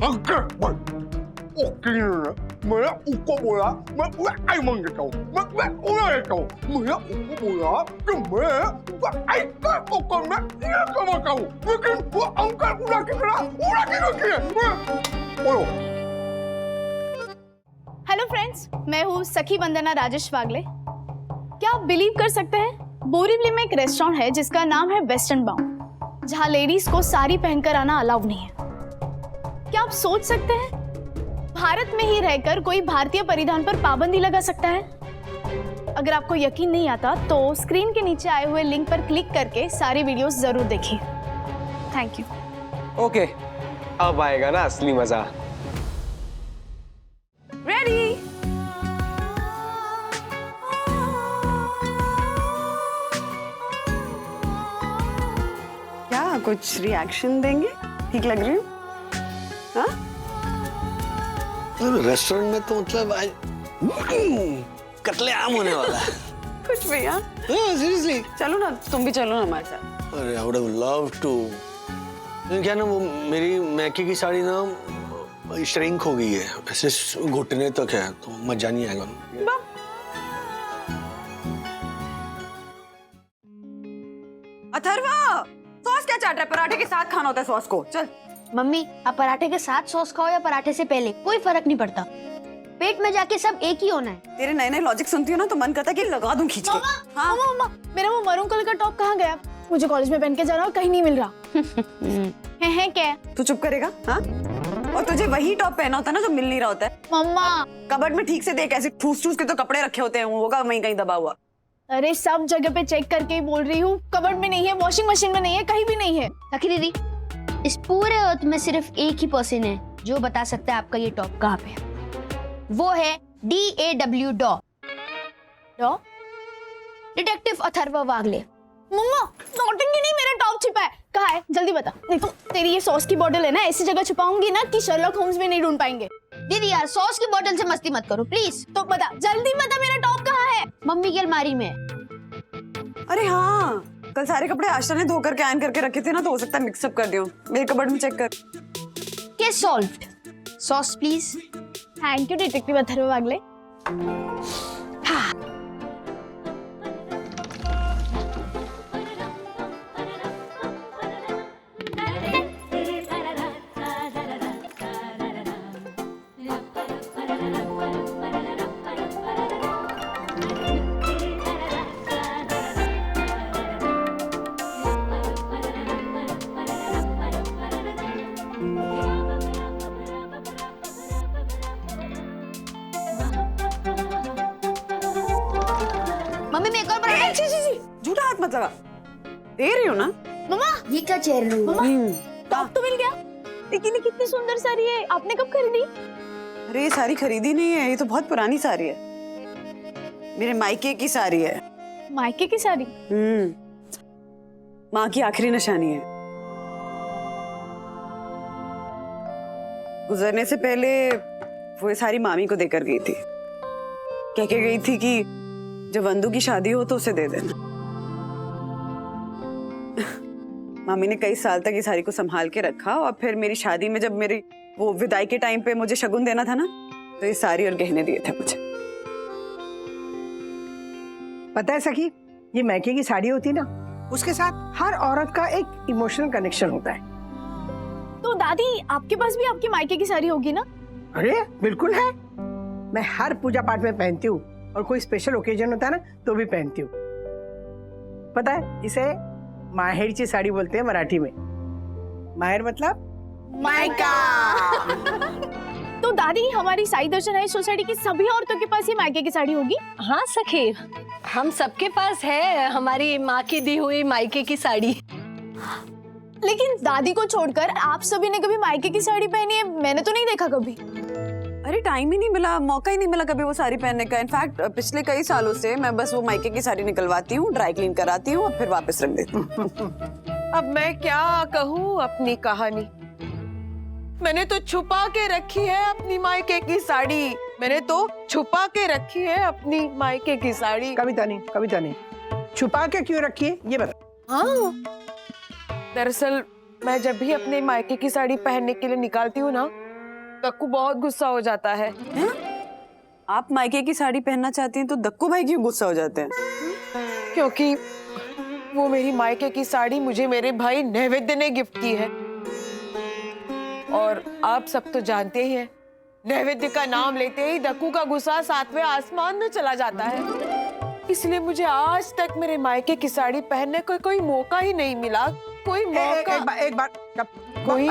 मैंने उसको बोला मैं आईमन देता हूँ, मैं उन्हें देता हूँ। मैंने उसको बोला कि मैं ऐसा होकर मैं ये कमाता हूँ, लेकिन वो अंकल उड़ा की है। बोलो। हेलो फ्रेंड्स, मैं हूँ सखी वंदना राजेश वागले। क्या आप बिलीव कर सकते हैं, बोरीवली में एक रेस्टोरेंट है जिसका नाम है वेस्टर्न बाउंड, जहाँ लेडीज को साड़ी पहनकर आना अलाउ नहीं है। क्या आप सोच सकते हैं, भारत में ही रहकर कोई भारतीय परिधान पर पाबंदी लगा सकता है? अगर आपको यकीन नहीं आता तो स्क्रीन के नीचे आए हुए लिंक पर क्लिक करके सारी वीडियोस जरूर देखिए। Thank you. ओके, अब आएगा ना असली मजा। रेडी? क्या कुछ रिएक्शन देंगे? ठीक लग रही हूँ? हाँ? रेस्टोरेंट में तो मतलब आज कत्लेआम होने वाला है। कुछ भी हाँ? सीरियसली। चलो ना, तुम भी चलो ना हमारे साथ। अरे I would have loved to. क्या ना, वो मेरी मैके की साड़ी ना श्रिंक हो गई है, ऐसे घुटने तक है, तो मजा नहीं आएगा। अथर्वा, सॉस क्या चाट रहा है? पराठे के साथ खाना होता है सॉस को। चल। मम्मी, आप पराठे के साथ सॉस खाओ या पराठे से पहले, कोई फर्क नहीं पड़ता। पेट में जाके सब एक ही होना है। तेरे नए नए लॉजिक सुनती हो ना तो मन करता है कि लगा दूं खींच के। हाँ मम्मा, मेरा वो मरून कलर का टॉप कहाँ गया? मुझे कॉलेज में पहन के जाना और कहीं नहीं मिल रहा। है क्या? तू चुप करेगा? हाँ? और तुझे वही टॉप पहना होता है ना जो मिल नहीं रहा होता है। मम्मा, कबर्ड में ठीक से देख, ऐसे ठूस ठूस के तो कपड़े रखे होते हैं, वो होगा वहीं कहीं दबा हुआ। अरे सब जगह पे चेक करके ही बोल रही हूँ। कबर्ड में नहीं है, वॉशिंग मशीन में नहीं है, कहीं भी नहीं है। सखी दीदी, इस पूरे अर्थ में सिर्फ एक ही पर्सन है जो बता सकता है आपका ये टॉप कहाँ पे है। वो है DAW डॉ डिटेक्टिव अथर्वा वागले। मम्मा, नोटिंग नहीं, मेरा टॉप छिपा है। कहाँ है? जल्दी बता। देखो, तेरी ये सॉस की बोतल है ना, ऐसी जगह छुपाऊंगी ना कि शर्लॉक होम्स भी नहीं ढूंढ पाएंगे। दीदी यार, सॉस की बोतल से मस्ती मत करो प्लीज। तो बता, जल्दी बता, मेरा टॉप कहाँ है? मम्मी की अलमारी में। अरे हाँ, कल सारे कपड़े आशा ने धो करके आयरन करके रखे थे ना, तो हो सकता है मिक्सअप कर दियो। मेरे कबर्ड में चेक कर। Case solved. Sauce please. Thank you detective Atharva Wagle. Mummy, मैं एक और पराठा। झूठा हाथ मत लगा, दे रही हो ना। मम्मा, ये क्या चेयर रही मम्मा, टॉप तो मिल गया, लेकिन ये कितनी सुंदर साड़ी है। आपने कब खरीदी? अरे ये साड़ी खरीदी नहीं है, ये तो बहुत पुरानी साड़ी है, मेरे मायके की साड़ी है। मायके की साड़ी? माँ की आखिरी निशानी है। गुजरने से पहले वो ये सारी मामी को देकर गई थी। कह के गई थी कि जब वंदू की शादी हो तो उसे दे देना। मामी ने कई साल तक ये साड़ी को संभाल के रखा, और फिर मेरी शादी में जब मेरी वो विदाई के टाइम पे मुझे शगुन देना था ना, तो ये साड़ी और गहने दिए थे मुझे। पता है सखी, ये मैके की साड़ी होती ना, उसके साथ हर औरत का एक इमोशनल कनेक्शन होता है। तो दादी, आपके पास भी आपकी मायके की साड़ी होगी ना? अरे बिल्कुल है, मैं हर पूजा पाठ में पहनती हूँ, और कोई स्पेशल ओकेजन होता है ना तो भी पहनती हूँ। पता है, इसे माहेरची साड़ी बोलते हैं मराठी में। माहेर मतलब मायका। तो दादी, हमारी साई दर्शन है सोसाइटी की सभी औरतों के पास ये मायके की साड़ी होगी? हाँ सखी, हम सबके पास है हमारी माँ की दी हुई मायके की साड़ी। लेकिन दादी को छोड़कर आप सभी ने कभी मायके की साड़ी पहनी है? मैंने तो नहीं देखा कभी। अरे टाइम ही नहीं मिला, मौका ही नहीं मिला कभी वो साड़ी पहनने का। इनफैक्ट पिछले कई सालों से मैं बस वो मायके की साड़ी निकलवाती हूँ, ड्राई क्लीन कराती हूँ और फिर वापस रख देती हूँ। अब मैं क्या कहूँ अपनी कहानी। मैंने तो छुपा के रखी है अपनी मायके की साड़ी, मैंने तो छुपा के रखी है अपनी मायके की साड़ी। कविता नहीं, छुपा के क्यों रखी है ये बता। हाँ, दरअसल मैं जब भी अपने मायके की साड़ी पहनने के लिए निकालती हूँ ना, दक्कू बहुत गुस्सा हो जाता है। हैं? आप मायके की साड़ी पहनना चाहती हैं तो दक्कू भाई क्यों गुस्सा हो जाते हैं? क्योंकि वो मेरी मायके की साड़ी मुझे मेरे भाई नैवेद्य ने गिफ्ट की है। और आप सब तो जानते ही हैं, नैवेद्य का नाम लेते ही दक्कू का गुस्सा 7वें आसमान में चला जाता है। इसलिए मुझे आज तक मेरे मायके की साड़ी पहनने का कोई मौका ही नहीं मिला। कोई मौका एक बार कोई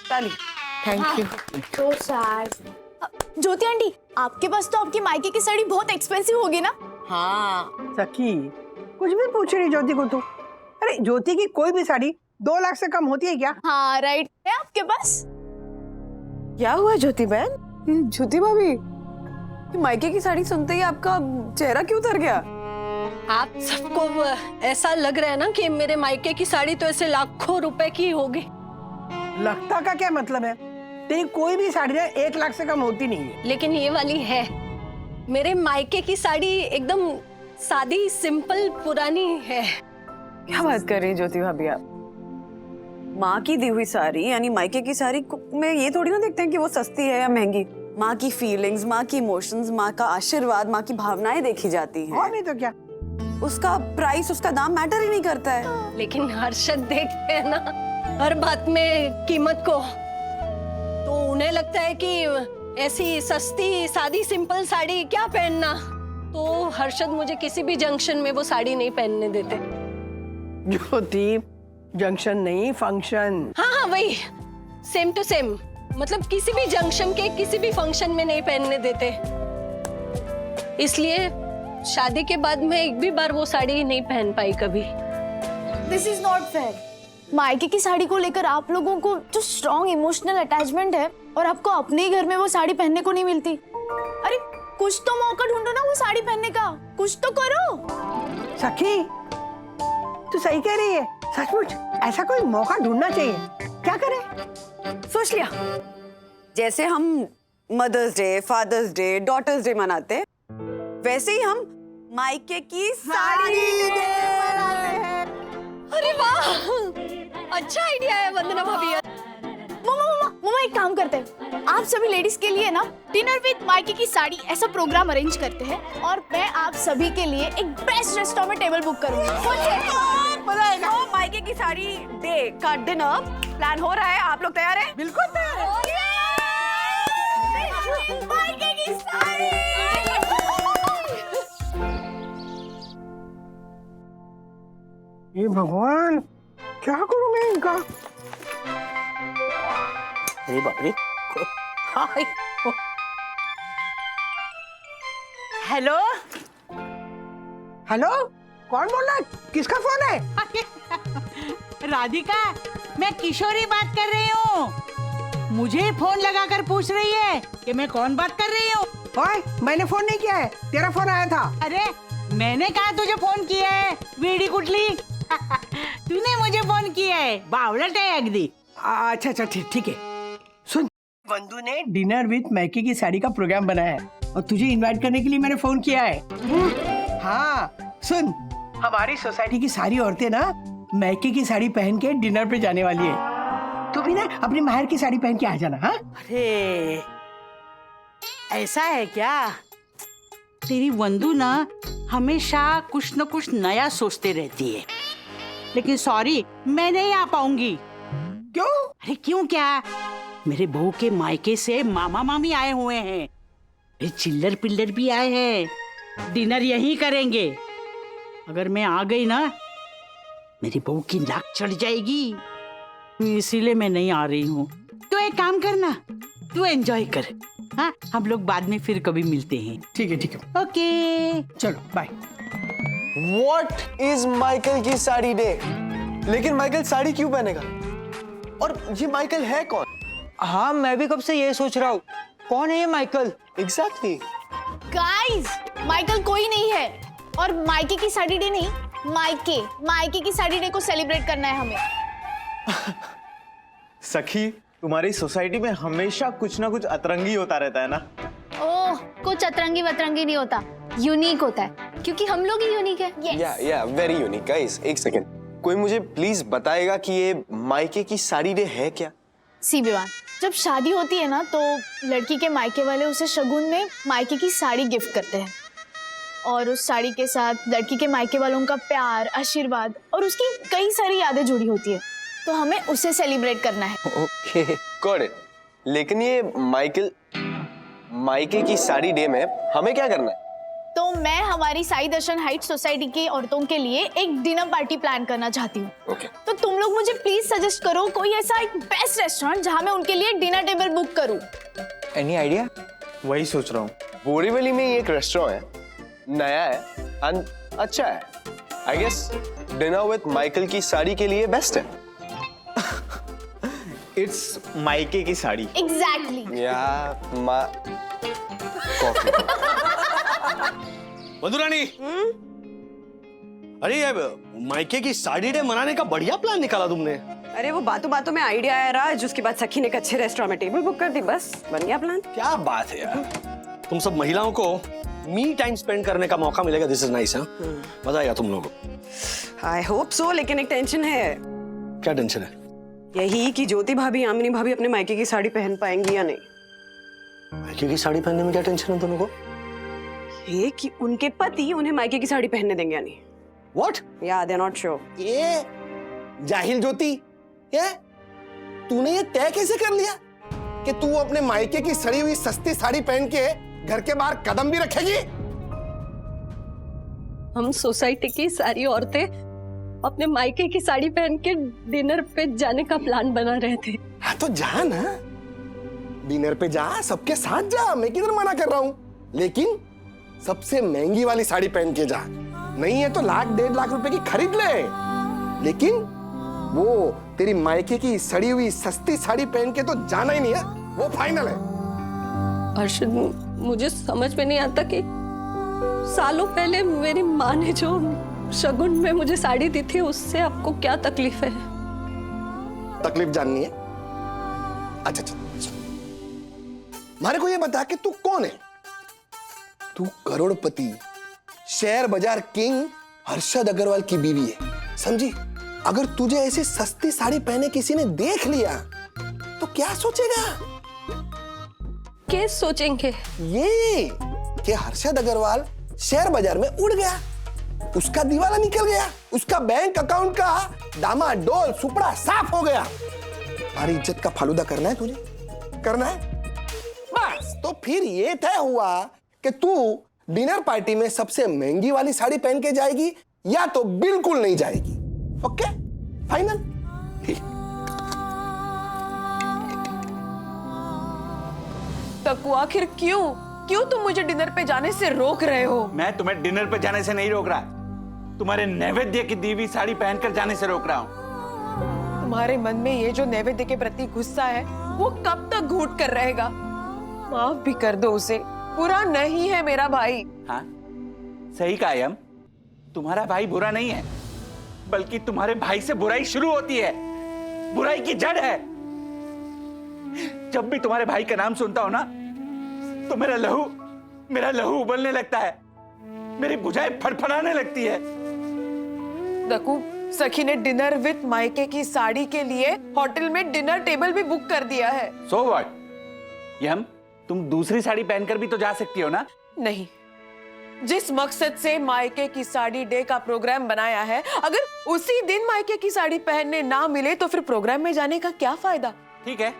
ताली। Thank you. So sad. Jyoti aunty, आपके पास तो आपकी मायके की साड़ी बहुत एक्सपेंसिव होगी ना? हाँ सखी, कुछ भी पूछ रही ज्योति को तू। अरे ज्योति की कोई भी साड़ी 2 लाख से कम होती है क्या? हाँ राइट, है आपके पास? क्या हुआ ज्योति बहन? ज्योति भाभी, मायके की साड़ी सुनते ही आपका चेहरा क्यों उतर गया? आप सबको ऐसा लग रहा है ना कि मेरे मायके की साड़ी तो ऐसे लाखों रुपए की होगी। लगता का क्या मतलब है? तेरी कोई भी साड़ी ना 1 लाख से कम होती नहीं है। लेकिन ये वाली है। मेरे मायके की साड़ी एकदम सादी सिंपल पुरानी है। क्या बात कर रही हैं ज्योति भाभी आप? माँ की दी हुई साड़ी यानी मायके की साड़ी में ये थोड़ी ना देखते हैं कि वो सस्ती है या महंगी। माँ की फीलिंग्स, माँ की इमोशंस, माँ का आशीर्वाद, माँ की भावनाएं देखी जाती हैं। और नहीं तो क्या? उसका प्राइस, उसका दाम मैटर ही नहीं करता है। लेकिन हर्षद देखते हैं ना हर बात में कीमत को, तो उन्हें लगता है कि ऐसी सस्ती सादी सिंपल साड़ी क्या पहनना। तो हर्षद मुझे किसी भी जंक्शन में वो साड़ी नहीं पहनने देते। ज्योति, जंक्शन नहीं फंक्शन। हाँ वही, सेम टू सेम। मतलब किसी भी जंक्शन के किसी भी फंक्शन में नहीं पहनने देते। इसलिए शादी के बाद मैं एक भी बार वो साड़ी नहीं पहन पाई कभी। This is not fair. मायके की साड़ी को लेकर आप लोगों को जो स्ट्रॉन्ग इमोशनल अटैचमेंट है और आपको अपने ही घर में वो साड़ी पहनने को नहीं मिलती। अरे कुछ तो मौका ढूंढो ना वो साड़ी पहनने का, कुछ तो करो। सखी, तू सही कह रही है। सचमुच ऐसा कोई मौका ढूंढना चाहिए। क्या करें? सोच लिया, जैसे हम Mother's Day, Father's Day, Daughter's Day मनाते हैं, वैसे ही हम मायके की साड़ी डे मनाते हैं। अरे वाह, अच्छा आइडिया है वंदना भाभी। मम्मा एक काम करते हैं, आप सभी लेडीज के लिए ना डिनर विद मायके की साड़ी ऐसा प्रोग्राम अरेंज करते हैं और मैं आप सभी के लिए एक बेस्ट रेस्टोरेंट में टेबल बुक करूंगी। मायके की साड़ी डे का डिनर प्लान हो रहा है। आप लोग तैयार हैं? बिल्कुल तैयार है। मायके की साड़ी। ये भगवान, क्या करूं मैं इनका? अरे बाप रे। हेलो हेलो, कौन बोल रहा है? किसका फोन है? राधिका, मैं किशोरी बात कर रही हूँ। मुझे फोन लगाकर पूछ रही है कि मैं कौन बात कर रही हूँ। ओए, मैंने फोन नहीं किया है, तेरा फोन आया था। अरे मैंने कहा तुझे फोन किया है, वीडी कुटली। तूने मुझे फोन किया है, बावलट है अगदी। अच्छा ठीक है। सुन, बंधु ने डिनर विद मायके की साड़ी का प्रोग्राम बनाया है और तुझे इनवाइट करने के लिए मैंने फोन किया है। हाँ सुन, हमारी सोसाइटी की सारी औरतें ना मायके की साड़ी पहन के डिनर पे जाने वाली है। तू भी ना अपनी माहर की साड़ी पहन के आ जाना। हाँ, अरे ऐसा है क्या? तेरी वंदू ना हमेशा कुछ न कुछ नया सोचते रहती है। लेकिन सॉरी, मैं नहीं आ पाऊंगी। क्यों? अरे क्यों क्या, मेरे बहू के मायके से मामा मामी आए हुए हैं, फिर चिल्लर पिल्लर भी आए हैं। डिनर यहीं करेंगे। अगर मैं आ गई ना, मेरी बहू की नाक चढ़ जाएगी। इसीलिए मैं नहीं आ रही हूँ। तो एक काम करना, तू एंजॉय कर। हाँ, हम लोग बाद में फिर कभी मिलते हैं। ठीक है। ओके, चलो बाय। What is माइकल की साड़ी डे? लेकिन माइकल साड़ी क्यों पहनेगा? और ये माइकल है कौन? हाँ, मैं भी कब से ये सोच रहा हूँ, कौन है ये माइकल? Exactly. गाइस, माइकल कोई नहीं है और मायके की साड़ी डे नहीं, मायके की साड़ी डे को सेलिब्रेट करना है हमें। सखी, तुम्हारी सोसाइटी में हमेशा कुछ ना कुछ अतरंगी होता रहता है ना? ओह, कुछ अतरंगी वतरंगी नहीं होता, यूनिक होता है, क्योंकि हम लोग ही यूनिक है। Yeah, very unique, guys. एक सेकेंड, कोई मुझे प्लीज बताएगा कि ये मायके की साड़ी डे है क्या? सी विवान, जब शादी होती है ना तो लड़की के मायके वाले उसे शगुन में मायके की साड़ी गिफ्ट करते हैं और उस साड़ी के साथ लड़की के मायके वालों का प्यार, आशीर्वाद और उसकी कई सारी यादें जुड़ी होती है, तो हमें उसे सेलिब्रेट करना है। Okay got it. लेकिन ये मायके की साड़ी डे में हमें क्या करना है? तो मैं हमारी साई दर्शन हाइट सोसाइटी की औरतों के लिए एक डिनर पार्टी प्लान करना चाहती हूँ। ओके। तो तुम लोग मुझे प्लीज सजेस्ट करो कोई ऐसा एक बेस्ट रेस्टोरेंट जहाँ मैं उनके लिए डिनर टेबल बुक करूँ। Any idea? वही सोच रहा हूँ। बोरीवली में एक रेस्टोरेंट है, नया है and अच्छा है। I guess dinner with Michael की साड़ी के लिए बेस्ट है। इट्स मायके की साड़ी। एग्जैक्टली। या मधुरानी, अरे ये मायके की साड़ी डे मनाने का बढ़िया प्लान निकाला तुमने। अरे वो बातों बातों में आइडिया आया राज, उसके बाद सखी ने एक अच्छे रेस्टोरेंट में टेबल बुक कर दी, बस बन गया प्लान। क्या बात है यार, तुम सब महिलाओं को मी टाइम स्पेंड करने का मौका मिलेगा। This is nice. हाँ, मजा आएगा तुम लोगों को। आई होप सो, लेकिन एक टेंशन है। क्या टेंशन है? यही कि ज्योति भाभी, यामिनी भाभी अपने मायके की साड़ी पहन पाएंगी या नहीं। मायके की साड़ी पहनने में क्या टेंशन है दोनों को? ये कि उनके पति उन्हें मायके की साड़ी पहनने देंगे या नहीं। What? या दे नॉट श्योर। ये जाहिल ज्योति, ये तूने ये तय कैसे कर लिया कि तू अपने मायके की सड़ी हुई सस्ती साड़ी पहन के घर के बाहर कदम भी रखेगी? हम सोसाइटी की सारी औरतें अपने मायके की साड़ी पहन के डिनर पे जाने का प्लान बना रहे थे। हाँ तो जा ना, डिनर पे जा, सबके साथ जा, मैं किधर मना कर रहा हूँ, लेकिन सबसे महंगी वाली साड़ी पहन के जा। नहीं है तो 1.5 लाख रुपए की खरीद ले, लेकिन वो तेरी मायके की सड़ी हुई सस्ती साड़ी पहन के तो जाना ही नहीं है, वो फाइनल है। अर्शद, मुझे समझ में नहीं आता कि सालों पहले मेरी माँ ने जो शगुन में मुझे साड़ी दी थी, उससे आपको क्या तकलीफ है? तकलीफ जाननी है? अच्छा अच्छा, मारे को ये बता कि तू कौन है? तू करोड़पति शेयर बाजार किंग हर्षद अग्रवाल की बीवी है, समझी? अगर तुझे ऐसी सस्ती साड़ी पहने किसी ने देख लिया तो क्या सोचेगा? क्या सोचेंगे? ये कि हर्षद अग्रवाल शेयर बाजार में उड़ गया, उसका दिवाला निकल गया, उसका बैंक अकाउंट का डामाडोल सुपड़ा साफ हो गया। हमारी इज्जत का फालूदा करना है तुझे? करना है? बस तो फिर ये तय हुआ कि तू डिनर पार्टी में सबसे महंगी वाली साड़ी पहन के जाएगी या तो बिल्कुल नहीं जाएगी। Okay, final? तकु, आखिर क्यों तुम मुझे डिनर पे जाने से रोक रहे हो? मैं तुम्हें डिनर पे जाने से नहीं रोक रहा, तुम्हारे नैवेद्य की दी हुई साड़ी पहनकर जाने से रोक रहा हूँ। तुम्हारे मन में ये जो नैवेद्य के प्रति गुस्सा है, वो कब तक घूट कर रहेगा? माफ भी कर दो उसे, बुरा नहीं है मेरा भाई। हाँ, सही कहा यम, तुम्हारा भाई बुरा नहीं है, बल्कि तुम्हारे भाई से बुराई शुरू होती है, बुराई की जड़ है। जब भी तुम्हारे भाई का नाम सुनता हो ना, तो मेरा लहू उबलने लगता है, मेरी भुजाएं फड़फड़ाने लगती है। दकू, सखी ने डिनर विद मायके की साड़ी के लिए होटल में डिनर टेबल भी बुक कर दिया है। So what? यम, तुम दूसरी साड़ी पहनकर भी तो जा सकती हो ना? नहीं, जिस मकसद से मायके की साड़ी डे का प्रोग्राम बनाया है, अगर उसी दिन मायके की साड़ी पहनने ना मिले तो फिर प्रोग्राम में जाने का क्या फायदा? ठीक है,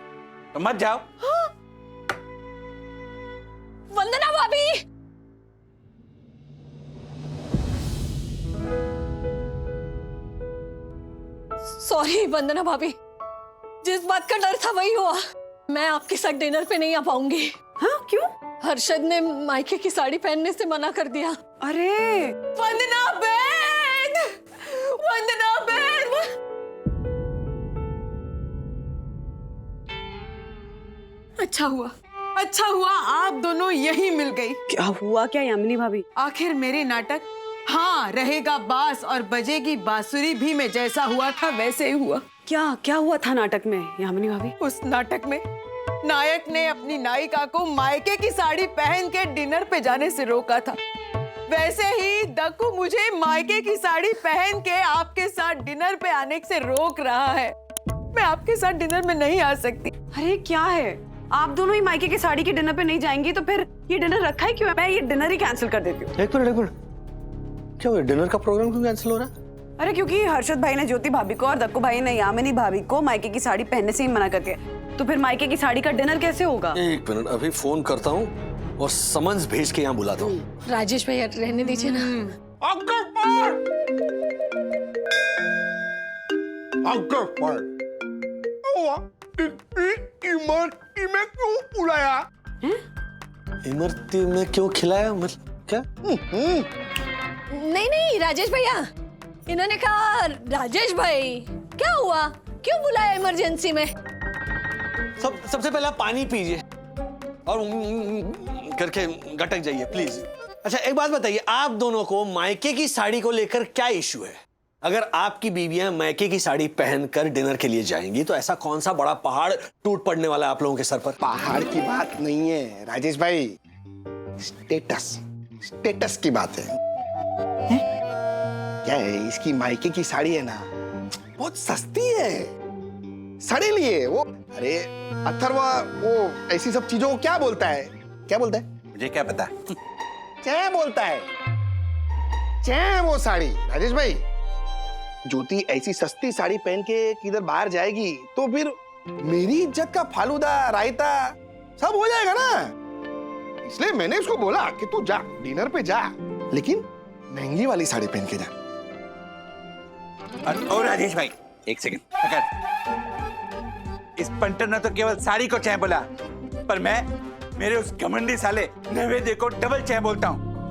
तो मत जाओ। हाँ? वंदना भाभी, सॉरी वंदना भाभी, जिस बात का डर था वही हुआ। मैं आपके साथ डिनर पे नहीं आ पाऊंगी। हाँ, क्यों? हर्षद ने मायके की साड़ी पहनने से मना कर दिया। अरे वंदना बहन, वंदना बहन, अच्छा हुआ आप दोनों यही मिल गई। क्या हुआ क्या यामिनी भाभी? आखिर मेरे नाटक हाँ रहेगा बास और बजेगी बांसुरी भी में जैसा हुआ था वैसे ही हुआ। क्या हुआ था नाटक में यामिनी भाभी? उस नाटक में नायक ने अपनी नायिका को मायके की साड़ी पहन के डिनर पे जाने से रोका था, वैसे ही दक्कू मुझे मायके की साड़ी पहन के आपके साथ डिनर पे आने से रोक रहा है। मैं आपके साथ डिनर में नहीं आ सकती। अरे क्या है, आप दोनों ही मायके की साड़ी के डिनर पे नहीं जाएंगी तो फिर ये डिनर रखा है क्यों है? मैं ये डिनर ही कैंसिल कर देती हूँ। एक मिनट, क्या हुआ? डिनर का प्रोग्राम क्यों कैंसिल हो रहा है? अरे क्योंकि हर्षद भाई ने ज्योति भाभी को और दक्कू भाई ने यामिनी भाभी को मायके की साड़ी पहनने से ही मना कर दिया, तो फिर मायके की साड़ी का डिनर कैसे होगा? एक मिनट, अभी फोन करता हूँ और समन्स भेज के यहाँ बुलाता हूँ। राजेश भैया रहने दीजिए ना। इमरती में क्यों बुलाया? इमरती में क्यों खिलाया? मतलब क्या? नहीं नहीं राजेश भैया, इन्होंने कहा राजेश भाई क्या हुआ, क्यों बुलाया इमरजेंसी में? सबसे पहले आप पानी पीजिए और करके गटक जाइए प्लीज। अच्छा एक बात बताइए, आप दोनों को मायके की साड़ी को लेकर क्या इश्यू है? अगर आपकी बीवियां मायके की साड़ी पहनकर डिनर के लिए जाएंगी तो ऐसा कौन सा बड़ा पहाड़ टूट पड़ने वाला है आप लोगों के सर पर? पहाड़ की बात नहीं है राजेश भाई, स्टेटस की बात है। क्या है, इसकी मायके की साड़ी है ना, बहुत सस्ती है, सड़े लिए वो। अरे अथर्वा वो ऐसी सब चीजों को क्या बोलता है? क्या बोलता है? मुझे क्या पता? चै बोलता है, चै वो साड़ी। राजेश भाई, ज्योति ऐसी सस्ती साड़ी पहन के किधर बाहर जाएगी तो फिर मेरी इज्जत का फालूदा रायता सब हो जाएगा ना। इसलिए मैंने उसको बोला कि तू जा, डिनर पे जा, लेकिन महंगी वाली साड़ी पहन के जा। और राजेश भाई एक सेकंड, इस पंटर ने तो केवल साड़ी को चाय बोला, पर मैं मेरे उस घमंडी साले नैवेद्य को डबल चाय बोलता हूँ।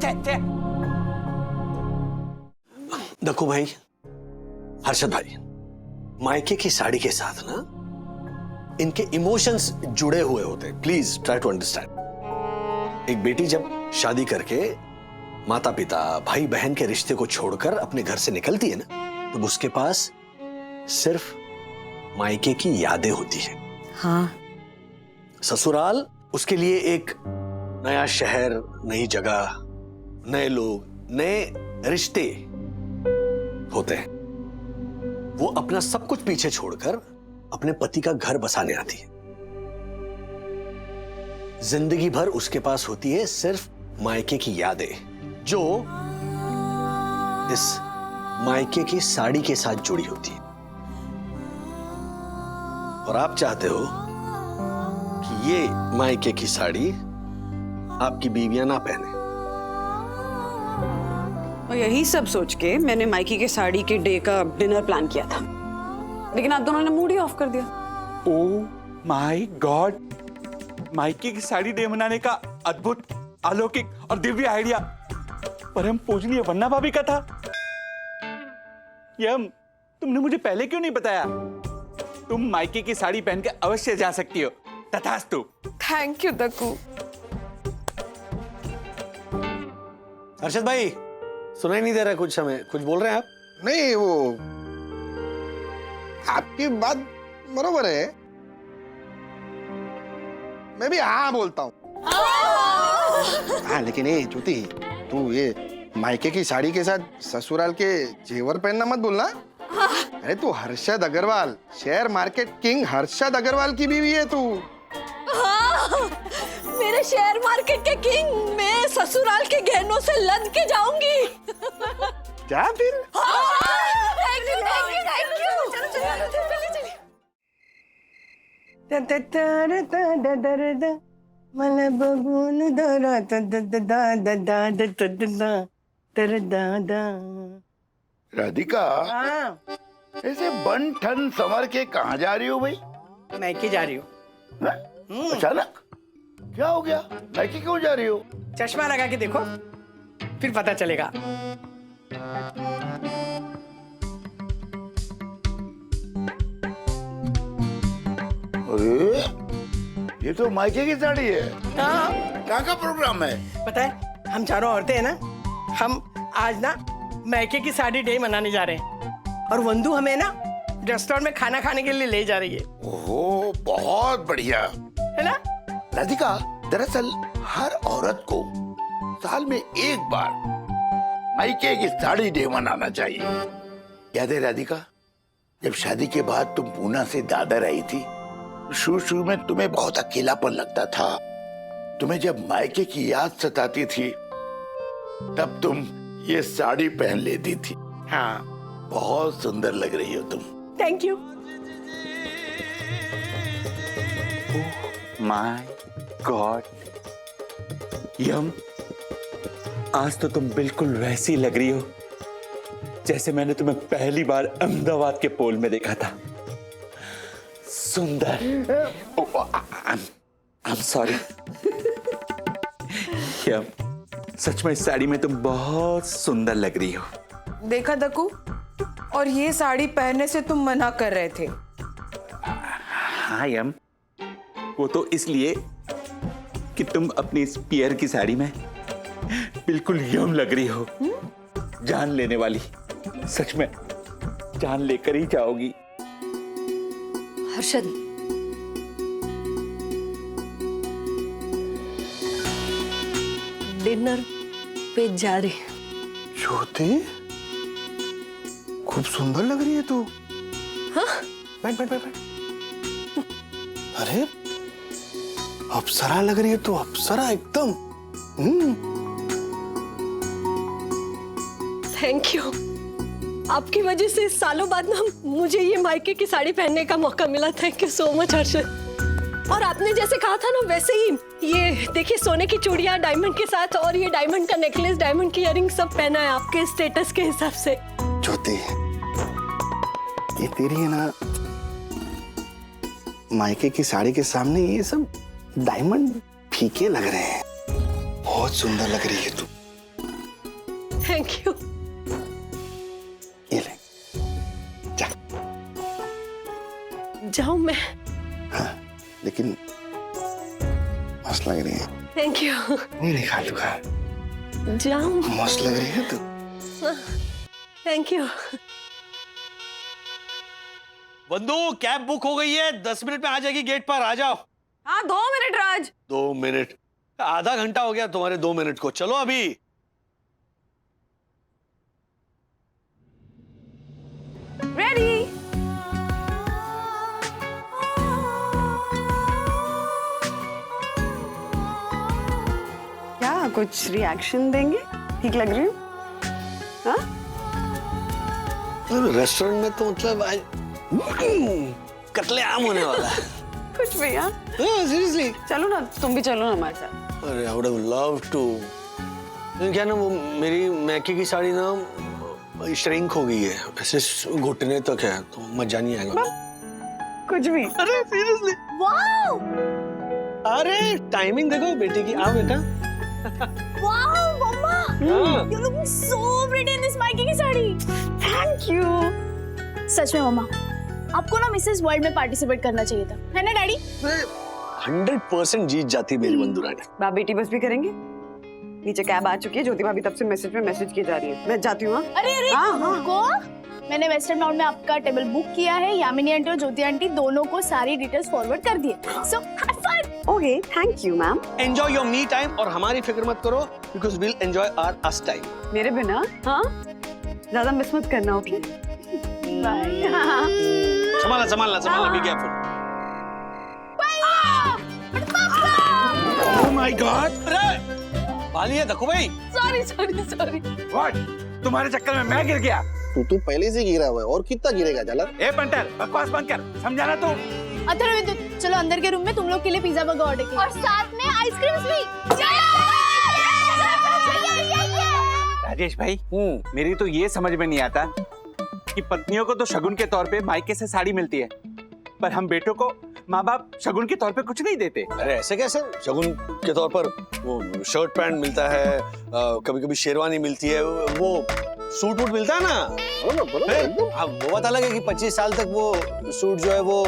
देखो भाई, हर्षद भाई, मायके की साड़ी के साथ ना इनके इमोशंस जुड़े हुए होते हैं। Please try to understand. एक बेटी जब शादी करके माता पिता भाई बहन के रिश्ते को छोड़कर अपने घर से निकलती है ना, तो उसके पास सिर्फ मायके की यादें होती है। हाँ, ससुराल उसके लिए एक नया शहर, नई जगह, नए लोग, नए रिश्ते होते हैं। वो अपना सब कुछ पीछे छोड़कर अपने पति का घर बसाने आती है। जिंदगी भर उसके पास होती है सिर्फ मायके की यादें, जो इस मायके की साड़ी के साथ जुड़ी होती है। और आप चाहते हो कि ये मायके की साड़ी आपकी बीवियां ना पहने। और यही सब सोच के मैंने मायके की साड़ी के डे का डिनर प्लान किया था, लेकिन आप दोनों ने मूड ही ऑफ कर दिया। ओह माय गॉड, मायके की साड़ी डे मनाने का अद्भुत, अलौकिक और दिव्य आइडिया परम पूजनीय वन्ना भाभी का था। यम, तुमने मुझे पहले क्यों नहीं बताया? तुम मायके की साड़ी पहन के अवश्य जा सकती हो। तथास्तु। Thank you Dakku. हर्षद भाई, सुनाई नहीं दे रहा कुछ, हमें कुछ बोल रहे हैं आप? नहीं, वो आपकी बात बरोबर है, मैं भी हाँ बोलता हूँ। हाँ, लेकिन ये ज्योति, तू ये मायके की साड़ी के साथ ससुराल के जेवर पहनना मत बोलना। अरे तू Harshad Agarwal, share market king Harshad Agarwal की बीवी है तू। मेरे शेयर मार्केट के किंग, मैं ससुराल के गहनों से लद के जाऊंगी। क्या फिर? Thank you, thank you, thank you. चलो चलो चलिए चलिए। मला बघून दरा राधिका, ऐसे बन ठन संवर के कहाँ जा रही हो भाई? मैके जा रही हूँ। अचानक क्या हो गया? मैके क्यों जा रही हो? चश्मा लगा के देखो, फिर पता चलेगा। अरे ये तो मायके की साड़ी है। हाँ, क्या का प्रोग्राम है? पता है, हम चारों औरतें हैं ना, हम आज ना मैके की साड़ी डे मनाने जा रहे हैं, और वंदू हमें ना रेस्टोरेंट में खाना खाने के लिए ले जा रही है। ओह बहुत बढ़िया है ना राधिका? दरअसल हर औरत को साल में एक बार मायके की साड़ी डे मनाना चाहिए। याद है राधिका, जब शादी के बाद तुम पूना से दादर आई थी, शुरू में तुम्हें बहुत अकेलापन लगता था। तुम्हें जब मायके की याद सताती थी तब तुम ये साड़ी पहन लेती थी। हाँ, बहुत सुंदर लग रही हो तुम। Thank you. माय गॉड यम, आज तो तुम बिल्कुल वैसी लग रही हो जैसे मैंने तुम्हें पहली बार अहमदाबाद के पोल में देखा था। सुंदर। आई एम सॉरी यम, सच में इस साड़ी में तुम बहुत सुंदर लग रही हो। देखा दक्कू, और ये साड़ी पहनने से तुम मना कर रहे थे। हाँ यम, वो तो इसलिए कि तुम अपनी इस पियर की साड़ी में बिल्कुल यम लग रही हो। जान लेने वाली, सच में जान लेकर ही जाओगी। हर्षद, डिनर पे जा रहे। ज्योति, खूब सुंदर लग रही है तू। हाँ? बैठ बैठ बैठ बैठ। अरे अप्सरा लग रही है तू, अप्सरा एकदम। Thank you. आपकी वजह से सालों बाद ना मुझे ये मायके की साड़ी पहनने का मौका मिला। Thank you so much Harshad. और आपने जैसे कहा था ना वैसे ही ये देखिए, सोने की चूड़ियां डायमंड के साथ और ये डायमंड का नेकलेस, डायमंड की इयररिंग सब पहना है आपके स्टेटस के हिसाब से। ज्योति, ये तेरी है ना मायके की साड़ी के सामने ये सब डायमंड फीके लग रहे हैं। बहुत सुंदर लग रही है तू। Thank you. ये ले, जा। जाऊं मैं? हाँ, लेकिन मस्त लग रही है। Thank you. नहीं खा, तू खा। जाऊं? मस्त लग रही है तू। Thank you. बंधु, कैब बुक हो गई है, 10 मिनट में आ जाएगी गेट पर, आ जाओ। हाँ 2 मिनट राज। 2 मिनट? आधा घंटा हो गया तुम्हारे 2 मिनट को, चलो अभी। रेडी। क्या कुछ रिएक्शन देंगे? ठीक लग रही हूँ? हाँ? रेस्टोरेंट में तो मतलब आज कत्लेआम होने वाला है। कुछ भी। हाँ सीरियसली। चलो ना, तुम भी चलो ना हमारे साथ। अरे I would have loved to. क्या ना, वो मेरी मैके की साड़ी ना श्रिंक हो गई है, ऐसे घुटने तक है, तो मजा नहीं आएगा। कुछ भी। अरे सीरियसली। वाओ, अरे टाइमिंग देखो बेटे की। आओ बेटा। Wow mama, you looking so pretty in this मायके की साड़ी। Thank you. सच में मम्मा, आपको ना मिसेस वर्ल्ड में पार्टिसिपेट करना चाहिए था, है ना डैडी? 100% जीत जाती मेरी बंधु रानी। बाप बेटी बस भी करेंगे। नीचे कैब आ चुकी है, ज्योति भाभी तब से मैसेज पे मैसेज की जा रही है। मैं जाती हूँ। अरे अरे रुको, मैंने वेस्टर्न बाउंड में आपका टेबल बुक किया है। यामिनी आंटी और ज्योति आंटी दोनों को सारी डिटेल्स फॉरवर्ड कर दिए। So have fun. Okay, thank you ma'am. Enjoy your me time, और हमारी फिक्र मत करो, because will enjoy our us time. मेरे बिना हाँ ज्यादा मिस मत करना। Okay bye. संभालना संभालना संभालना, be careful. Oh my God. अरे भालिया दक्कू भाई। Sorry sorry sorry. व्हाट? तुम्हारे चक्कर में मैं गिर गया? तू पहले से गिरा हुआ है, और कितना गिरेगा जलर? ए पंटर, बकवास बंद कर, समझाना तू। अथर्व, चलो अंदर के रूम में, तुम लोग के लिए पिज्जा बर्गर ऑर्डर किया और साथ में आइसक्रीम्स भी। राजेश भाई, मेरी तो ये समझ में नहीं आता कि पत्नियों को तो शगुन के तौर पे मायके से साड़ी मिलती है, पर हम बेटों को माँ बाप शगुन के तौर पे कुछ नहीं देते। अरे ऐसे कैसे? शगुन के तौर पर वो शर्ट पैंट मिलता है, कभी कभी शेरवानी मिलती है, वो सूट वूट मिलता है ना। वो बात अलग है कि 25 साल तक वो सूट जो है वो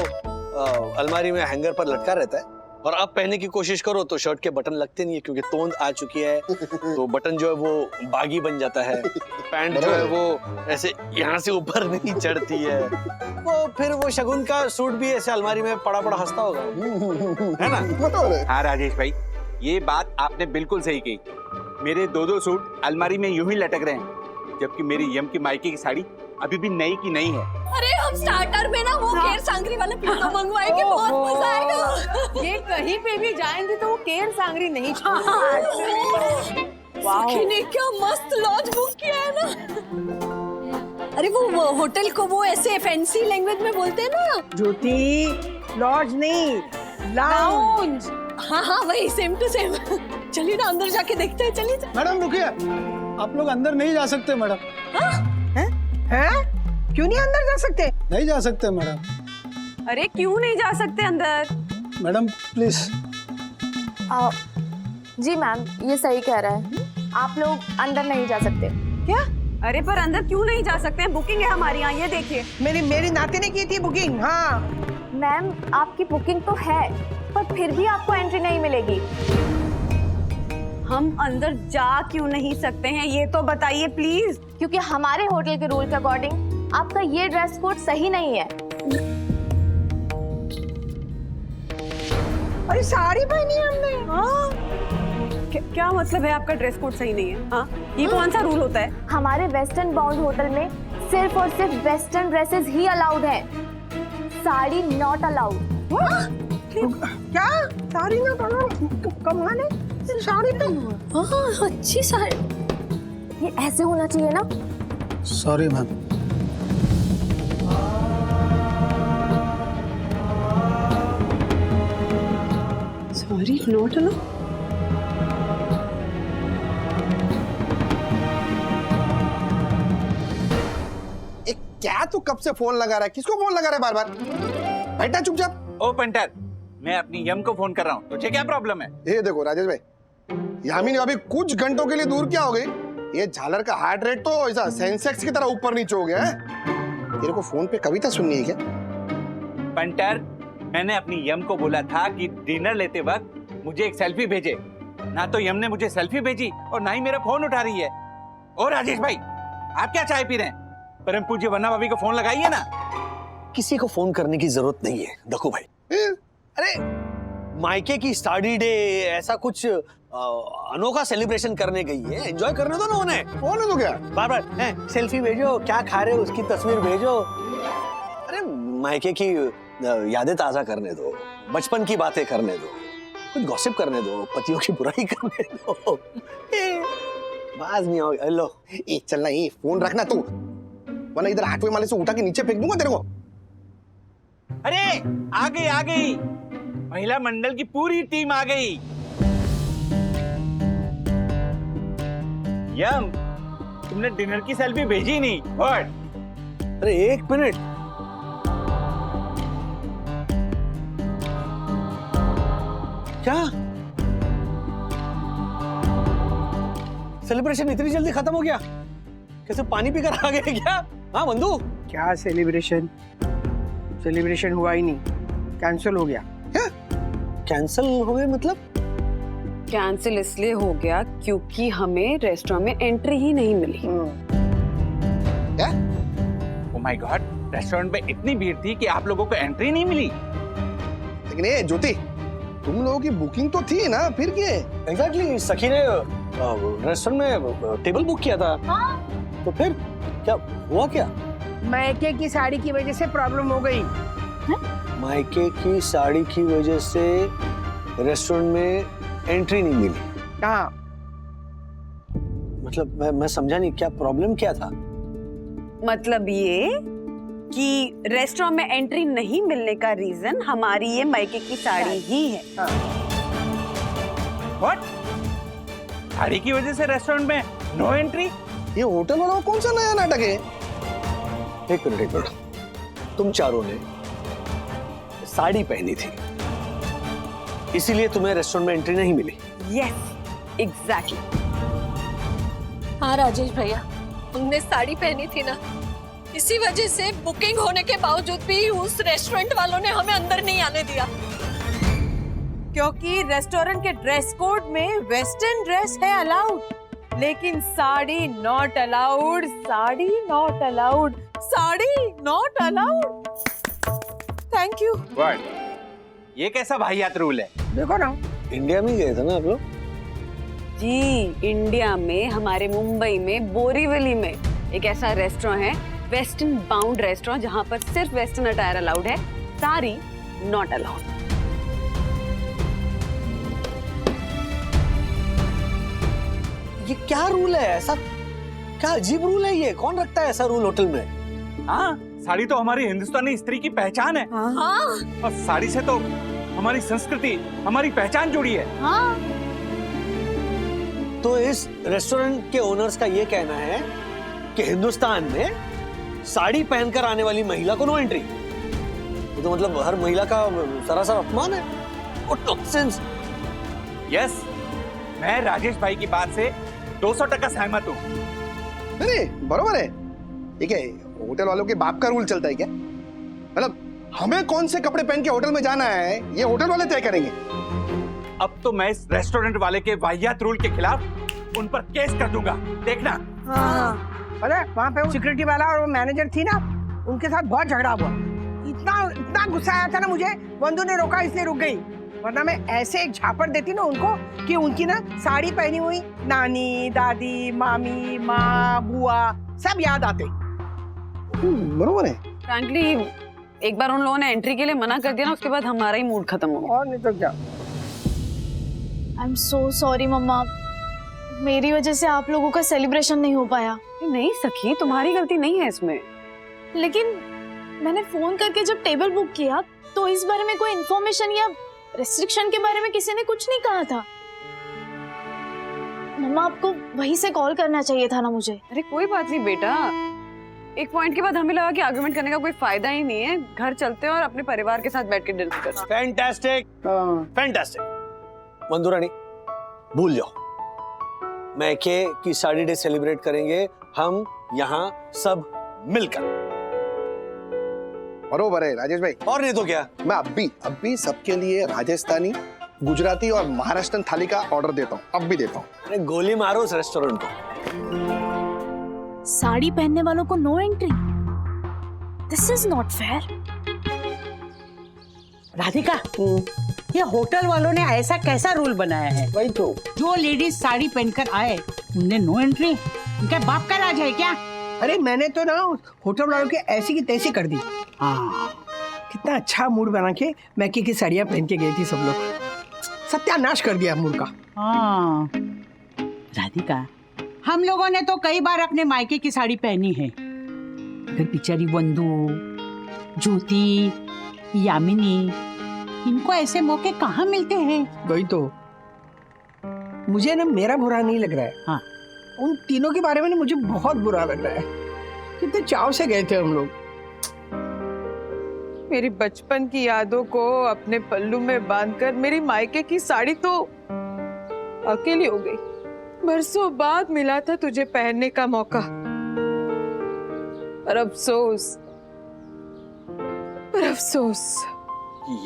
अलमारी में हैंगर पर लटका रहता है, और अब पहनने की कोशिश करो तो शर्ट के बटन लगते नहीं है, क्योंकि तोंद आ चुकी है, तो बटन जो है वो बागी बन जाता है। पैंट जो है वो ऐसे यहाँ से ऊपर नहीं चढ़ती है, तो फिर वो शगुन का सूट भी ऐसे अलमारी में पड़ा पड़ा हंसता होगा, है ना? हाँ राजेश भाई, ये बात आपने बिल्कुल सही कही। मेरे 2-2 सूट अलमारी में यूं ही लटक रहे हैं, जबकि मेरी यम की मायके की साड़ी अभी भी नई की नई है। अरे हम स्टार्टर में ना वो केर सांगरी वाले प्लेटो मंगवाएंगे, बहुत मजा आएगा। ये कहीं पे भी जाएंगे तो वो केर सांगरी नहीं सखी ने क्या मस्त लॉज बुक किया है ना। अरे वो होटल को वो ऐसे फैंसी लैंग्वेज में बोलते हैं ना। ज्योति, लॉज नहीं, लाउंज। हाँ हाँ वही, सेम टू सेम। चलिए ना अंदर जाके देखते हैं, चलिए। मैडम रुकिए, आप लोग अंदर नहीं जा सकते मैडम। हैं? क्यों नहीं अंदर जा सकते? नहीं जा सकते मैडम। अरे क्यों नहीं जा सकते अंदर? Madam please. जी मैम, ये सही कह रहा है, आप लोग अंदर नहीं जा सकते। क्या? अरे पर अंदर क्यों नहीं जा सकते? बुकिंग है हमारी यहाँ, ये देखिए। मेरी नाते ने की थी बुकिंग। हाँ मैम, आपकी बुकिंग तो है, पर फिर भी आपको एंट्री नहीं मिलेगी। हम अंदर जा क्यों नहीं सकते हैं, ये तो बताइए प्लीज। क्योंकि हमारे होटल के रूल के अकॉर्डिंग आपका ये ड्रेस कोड सही नहीं है। अरे साड़ी पहनी है हमने। हाँ? क्या मतलब है आपका ड्रेस कोड सही नहीं है? हाँ? ये कौन सा रूल होता है? हमारे वेस्टर्न बाउंड होटल में सिर्फ और सिर्फ वेस्टर्न ड्रेसेस ही अलाउड है, साड़ी नॉट अलाउड। क्या? साड़ी ना पहनो? कमाल है, साड़ी तो। हाँ अच्छी साड़ी। ये ऐसे होना चाहिए ना। Sorry ma'am. Sorry, not allowed. क्या तू कब से फोन लगा रहा है? किसको फोन लगा रहा है बार बार? बैठा चुपचाप। ओ पंटर, मैं अपनी यम को फोन कर रहा हूँ, तुझे क्या प्रॉब्लम है? ये देखो राजेश भाई, यामिनी अभी कुछ घंटों के लिए दूर क्या हो गई? ये झालर का हार्ट रेट तो ऐसा सेंसेक्स की तरह ऊपर नीचे हो गया है। तेरे को फोन पे कविता सुननी है क्या? पंटर, मैंने अपनी यम को बोला था कि डिनर लेते वक्त मुझे एक सेल्फी भेजे, ना तो यम ने मुझे सेल्फी भेजी और ना ही मेरा फोन उठा रही है। और राजेश भाई, आप क्या चाय पी रहे हैं? परम पूज्य वन्ना भाभी को फोन लगाइए ना। किसी को फोन करने की जरूरत नहीं है दक्कू भाई। अरे मायके की साड़ी डे, ऐसा कुछ अनोखा सेलिब्रेशन करने गई है, एंजॉय करने दो ना उन्हें। फोन है तो क्या? बार बार सेल्फी भेजो, क्या खा रहे हो उसकी तस्वीर भेजो। अरे मायके की यादें ताजा करने दो, बचपन की बातें करने दो, कुछ गॉसिप करने दो, पतियों की बुराई करने दो। बाज नहीं आओ। हेलो, चलना, ये फोन रखना तू, वरना इधर 8वें माले से उठा के नीचे फेंक दूंगा तेरे को। अरे आ गई, महिला मंडल की पूरी टीम आ गई। यम, तुमने डिनर की सेल्फी भेजी नहीं। और अरे एक मिनट, क्या सेलिब्रेशन इतनी जल्दी खत्म हो गया? कैसे पानी पीकर आ गए क्या? हाँ बंधु, क्या सेलिब्रेशन? सेलिब्रेशन हुआ ही नहीं, कैंसिल हो गया। कैंसिल हो गए मतलब? कैंसिल इसलिए हो गया क्योंकि हमें रेस्टोरेंट में एंट्री ही नहीं मिली। क्या? ओह माय गॉड, रेस्टोरेंट में इतनी भीड़ थी कि आप लोगों को एंट्री नहीं मिली। लेकिन ये ज्योति, तुम लोगों की बुकिंग तो थी ना, फिर क्या? एग्जैक्टली, सखी ने रेस्टोरेंट में टेबल बुक किया था। तो फिर क्या हुआ? क्या मायके की साड़ी की वजह से प्रॉब्लम हो गई। मायके की साड़ी की वजह से रेस्टोरेंट में एंट्री नहीं मिली? हाँ, मतलब मैं समझा नहीं, क्या प्रॉब्लम क्या था? मतलब ये कि रेस्टोरेंट में एंट्री नहीं मिलने का रीजन हमारी ये मायके की साड़ी ही है। व्हाट? साड़ी की वजह से रेस्टोरेंट में नो एंट्री? ये होटल वाला कौन सा नया नाटक है? एक मिनट, तुम चारों ने साड़ी पहनी थी, इसीलिए तुम्हें रेस्टोरेंट में एंट्री नहीं मिली? Yes, exactly. हाँ राजेश भैया, हमने साड़ी पहनी थी ना, इसी वजह से बुकिंग होने के बावजूद भी उस रेस्टोरेंट वालों ने हमें अंदर नहीं आने दिया। क्योंकि रेस्टोरेंट के ड्रेस कोड में वेस्टर्न ड्रेस है अलाउड, लेकिन sari not allowed, sari not allowed, sari not allowed. Thank you. What? ये कैसा वाहियात रूल है? देखो ना, इंडिया में गए थे ना आप लोग? जी, इंडिया में हमारे मुंबई में बोरीवली में एक ऐसा रेस्टोरेंट है, वेस्टर्न बाउंड रेस्टोरेंट जहां पर सिर्फ वेस्टर्न अटायर अलाउड है, साड़ी नॉट अलाउड। ये क्या रूल है? ऐसा क्या अजीब रूल है? ये कौन रखता है ऐसा रूल होटल में? हाँ, साड़ी तो हमारी हिंदुस्तानी स्त्री की पहचान है। हाँ। और साड़ी से तो हमारी संस्कृति, हमारी पहचान जुड़ी है। हाँ। तो इस रेस्टोरेंट के ओनर्स का ये कहना है कि हिंदुस्तान में साड़ी पहनकर आने वाली महिला को नो एंट्री। तो मतलब हर महिला का सरासर अपमान है। What nonsense! यस, मैं राजेश भाई की बात से 200% सहमत हूँ। नहीं बरोबर है। ठीक है, होटल वालों के बाप का रूल चलता है क्या? मतलब हमें कौन से कपड़े पहन के होटल में जाना है ये होटल वाले तय करेंगे। अब तो मैं इस रेस्टोरेंट वाले के वाहियात रूल के खिलाफ उन पर केस कर दूंगा, देखना। हाँ। अरे वहाँ पे सिक्योरिटी वाला और वो मैनेजर थी ना, उनके साथ बहुत झगड़ा हुआ। इतना गुस्सा आया था ना मुझे, बंधु ने रोका इसलिए रुक गई, वरना मैं ऐसे एक झापड़ देती ना उनको कि उनकी ना साड़ी पहनी हुई नानी, दादी, मामी, माँ, बुआ सब याद आते। बरोबर है। फ्रैंकली एक बार उन लोगों ने एंट्री के लिए मना कर दिया ना, उसके बाद हमारा ही मूड खत्म हो गया। और नहीं तो क्या। आई एम सो सॉरी मम्मा, मेरी वजह से आप लोगों का सेलिब्रेशन नहीं हो पाया। नहीं सखी, तुम्हारी गलती नहीं है इसमें। लेकिन मैंने फोन करके जब टेबल बुक किया तो इस बारे में कोई इन्फॉर्मेशन या रेस्ट्रिक्शन के बारे में किसी ने कुछ नहीं कहा था। मम्मा आपको वहीं से कॉल करना चाहिए था ना मुझे। अरे कोई बात नहीं बेटा, एक पॉइंट के बाद हमें लगा कि आर्गुमेंट करने का कोई फायदा ही नहीं है, घर चलते हैं और अपने परिवार के साथ बैठ के डिनर करते हैं। Fantastic, fantastic. बंधुरानी भूल जाओ, मायके की साड़ी डे सेलिब्रेट करेंगे हम यहाँ सब मिलकर। बरोबर है राजेश भाई। और नहीं तो क्या। मैं अभी सबके लिए राजस्थानी, गुजराती और महाराष्ट्रन थाली का ऑर्डर देता हूँ, अब भी देता हूँ। अरे गोली मारो उस रेस्टोरेंट को। साड़ी पहनने वालों को no entry, this is not fair. Radhika, ये होटल वालों ने ऐसा कैसा रूल बनाया है? वही तो। जो लेडीज साड़ी पहनकर आए उन्हें नो एंट्री? इनका बाप का राज है क्या? अरे मैंने तो ना होटल वालों के ऐसी की तैसी कर दी। हाँ। कितना अच्छा मूड बना के मैके की साड़ियाँ पहन के गई थी सब लोग, सत्यानाश कर दिया मूड का। हाँ राधिका, हम लोगों ने तो कई बार अपने मायके की साड़ी पहनी है, अगर बेचारी बंधु, ज्योति, यामिनी, इनको ऐसे मौके कहाँ मिलते हैं? वही तो। मुझे ना मेरा बुरा नहीं लग रहा है। हाँ। उन तीनों के बारे में ना मुझे बहुत बुरा लग रहा है। कितने चाव से गए थे हम लोग। मेरी बचपन की यादों को अपने पल्लू में बांधकर मेरी मायके की साड़ी तो अकेली हो गई। बरसों बाद मिला था तुझे पहनने का मौका, पर अफसोस, पर अफसोस।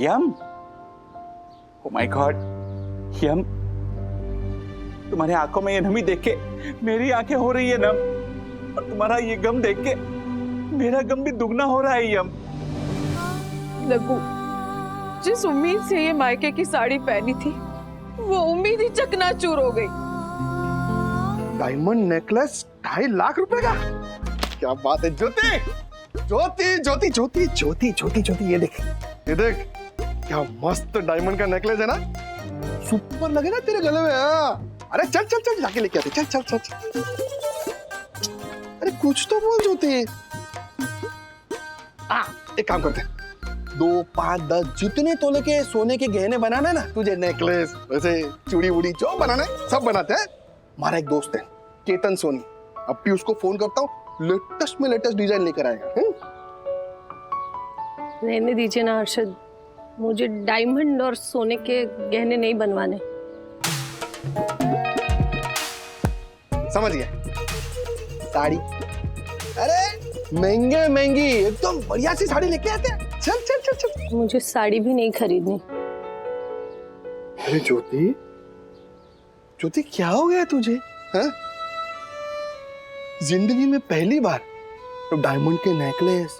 यम, ओ माय गॉड, यम, तुम्हारे आंखों में ये नमी देख के मेरी आंखें हो रही है नम, और तुम्हारा ये गम देख के मेरा गम भी दुगना हो रहा है यम। लगू, जिस उम्मीद से ये मायके की साड़ी पहनी थी, वो उम्मीद ही चकनाचूर हो गई। डायमंड नेकलेस 2.5 लाख रुपए का, क्या बात है। ज्योति ज्योति ज्योति ज्योति ज्योति ज्योति ज्योति, ये देख, ये देख, क्या मस्त डायमंड का नेकलेस है ना, सुपर लगे ना तेरे गले में। अरे चल चल चल जाके लेके आते, चल चल चल चल। अरे कुछ तो बोल ज्योति। एक काम करते हैं, 2, 5, 10 जितने तोले के सोने के गहने बनाना है ना तुझे, नेकलेस वैसे चूड़ी वूड़ी जो बनाना है सब बनाते हैं। हमारा एक दोस्त है केतन सोनी, अब भी उसको फोन करता हूँ, लेटेस्ट में लेटेस्ट डिजाइन लेकर आएगा। रहने दीजिए ना हर्षद, मुझे डायमंड और सोने के गहने नहीं बनवाने। समझ गया, साड़ी, अरे महंगे महंगी एकदम बढ़िया सी साड़ी लेके आते हैं। चल चल चल चल। मुझे साड़ी भी नहीं खरीदनी। अरे ज्योति, ज्योति क्या हो गया तुझे? हाँ? जिंदगी में पहली बार तो डायमंड के नेकलेस,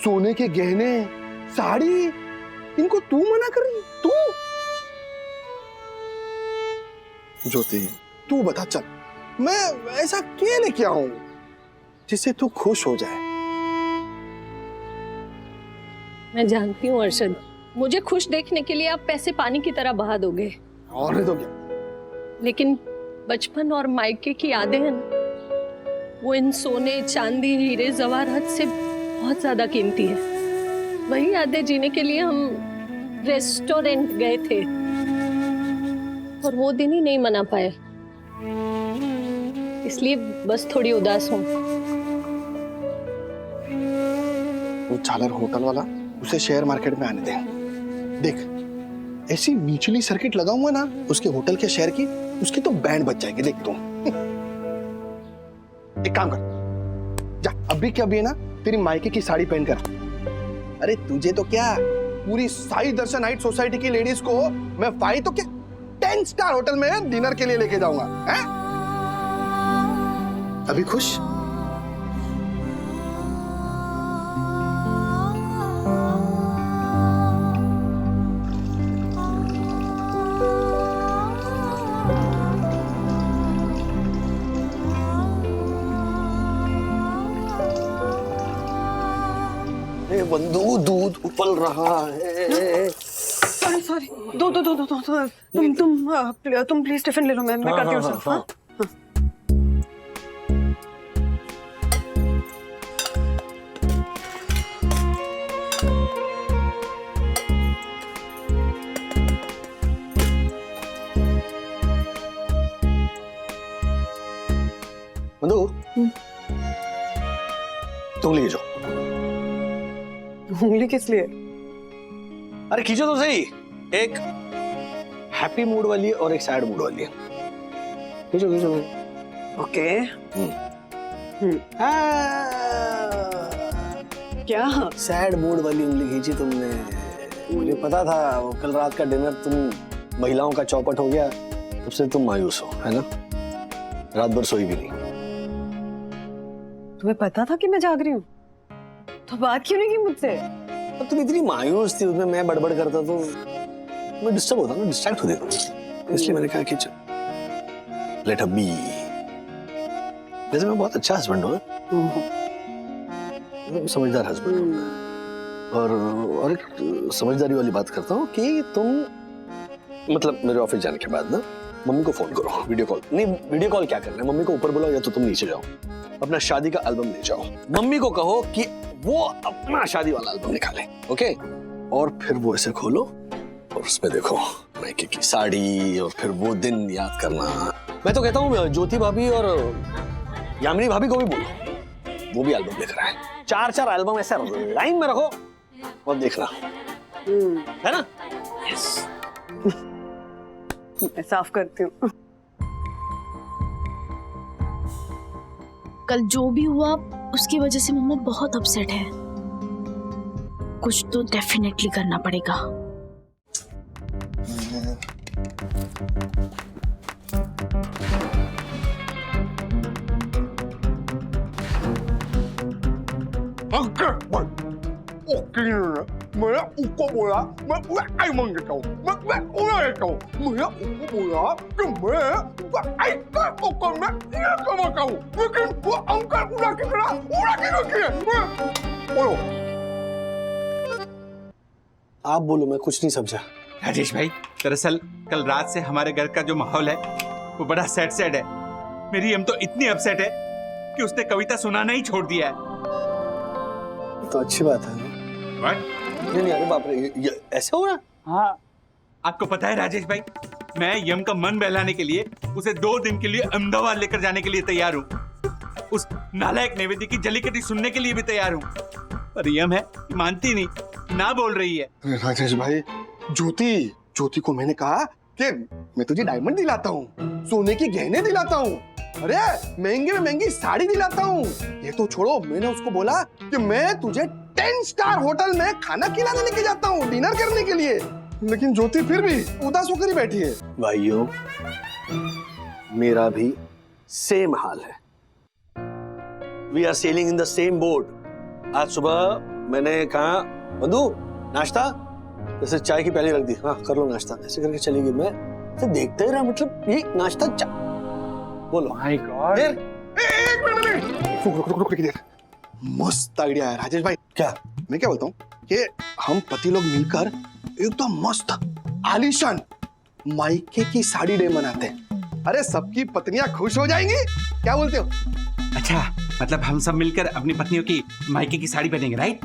सोने के गहने, साड़ी, इनको तू मना कर रही? तू? ज्योति तू बता, चल मैं ऐसा क्या लेके आऊं जिससे तू खुश हो जाए? मैं जानती हूँ अरशद, मुझे खुश देखने के लिए आप पैसे पानी की तरह बहा दोगे, और नहीं तो क्या। लेकिन बचपन और मायके की यादें हैं ना, वो इन सोने चांदी हीरे जवाहरात से बहुत ज्यादा कीमती है। वही यादें जीने के लिए हम रेस्टोरेंट गए थे और वो दिन ही नहीं मना पाए, इसलिए बस थोड़ी उदास हूँ। वो चालर होटल वाला, उसे शेयर मार्केट में आने दे। देख, ऐसी निचली सर्किट लगाऊंगा ना उसके होटल के शेयर की, उसकी तो बैंड बच जाएगी। देख तू एक काम कर, जा अभी के अभी है ना तेरी मायके की साड़ी पहन कर। अरे तुझे तो क्या, पूरी साई दर्शन हाइट सोसाइटी की लेडीज को मैं 5 तो क्या 10 स्टार होटल में डिनर के लिए लेके जाऊंगा। हैं? अभी खुश? बंधु दूध उबल रहा है। सॉरी सॉरी, दो तुम प्लीज टिफिन ले लो, मैं करती हूँ सब। हाँ? बंधु तुम ले जाओ। उंगली किस लिए? अरे खींचो तो सही, एक हैप्पी मूड वाली है और एक सैड मूड वाली है। खींचो खींचो। ओके। क्या सैड मूड वाली उंगली खींची तुमने? मुझे पता था वो कल रात का डिनर तुम महिलाओं का चौपट हो गया, तब से तुम मायूस हो, है ना? रात भर सोई भी नहीं। तुम्हें पता था कि मैं जाग रही हूँ, तो बात क्यों नहीं की मुझसे? अब तुम इतनी मायूस थी, उसमें मैं बड़बड़ करता तो मैं डिस्टर्ब होता ना, डिस्ट्रैक्ट हो जाता, इसलिए मैंने कहा कि चल लेट बी। वैसे मैं बहुत अच्छा हस्बैंड हूँ, समझदार हस्बैंड हूँ। और एक समझदारी वाली बात करता हूँ कि तुम मतलब मेरे ऑफिस जाने के बाद ना मम्मी को फोन करो, वीडियो कॉल नहीं, वीडियो कॉल क्या करना है, मम्मी को ऊपर बुलाओ या तो तुम नीचे जाओ, अपना शादी का एल्बम ले जाओ, मम्मी को कहो कि वो अपना शादी वाला एल्बम निकाले, ओके? और फिर वो ऐसे खोलो और उसमें देखो मायके की साड़ी, और फिर वो दिन याद करना। मैं तो कहता हूँ ज्योति भाभी और यामिनी भाभी को भी बोलो, वो भी एल्बम लेकर आए। 4-4 एल्बम ऐसे लाइन में रखो और देखना, है ना? यस। मैं साफ करती हूँ। कल जो भी हुआ उसकी वजह से मम्मा बहुत अपसेट है। कुछ तो डेफिनेटली करना पड़ेगा। मैं उसको बोला, मैं आई मांग देता हूँ, मैं उड़ा देता हूँ। मैं उसको बोला कि मैं आई का ओकर में ये कमाता हूँ, लेकिन वो अंकल उड़ा के रखी है। बोलो। आप बोलो, मैं कुछ नहीं समझा। राजेश भाई, दरअसल कल रात से हमारे घर का जो माहौल है वो बड़ा सैड है। मेरी हम तो इतनी अपसेट है कि उसने कविता सुनाना ही छोड़ दिया है। तो अच्छी बात है। नहीं अरे बाप रे, ये ऐसे हो रहा? हाँ, आपको पता है राजेश भाई, मैं यम का मन बहलाने के लिए उसे 2 दिन के लिए अहमदाबाद लेकर जाने के लिए तैयार हूँ। उस नालायक नेवेदी की जलीकटी सुनने के लिए भी तैयार हूँ, पर यम है मानती नहीं, ना बोल रही है। राजेश भाई, ज्योति को मैंने कहा कि मैं तुझे डायमंड दिलाता हूँ, सोने की गहने दिलाता हूँ, अरे महंगे में महंगी साड़ी दिलाता हूँ। ये तो छोड़ो, मैंने उसको बोला कि मैं तुझे 10 स्टार होटल में खाना खिलाने लेके जाता हूँ, डिनर करने के लिए। लेकिन ज्योति फिर भी उदास होकर ही बैठी है। भाइयों, मेरा भी सेम हाल है। We are sailing in the same boat. आज सुबह मैंने कहा बंधु नाश्ता, जैसे चाय की प्याली रख दी, हाँ कर लो नाश्ता, ऐसे करके चली गई। मैं तो देखते ही रहा, मतलब ये नाश्ता बोलो। माय गॉड, एक मिनट रुक देर, मस्त आइडिया है राजेश भाई। क्या? मैं क्या बोलता हूँ कि हम पति लोग मिलकर एकदम मस्त आलीशान मायके की साड़ी डे मनाते हैं। अरे सबकी पत्नियां खुश हो जाएंगी, क्या बोलते हो? अच्छा, मतलब हम सब मिलकर अपनी पत्नियों की मायके की साड़ी पहनेंगे, राइट?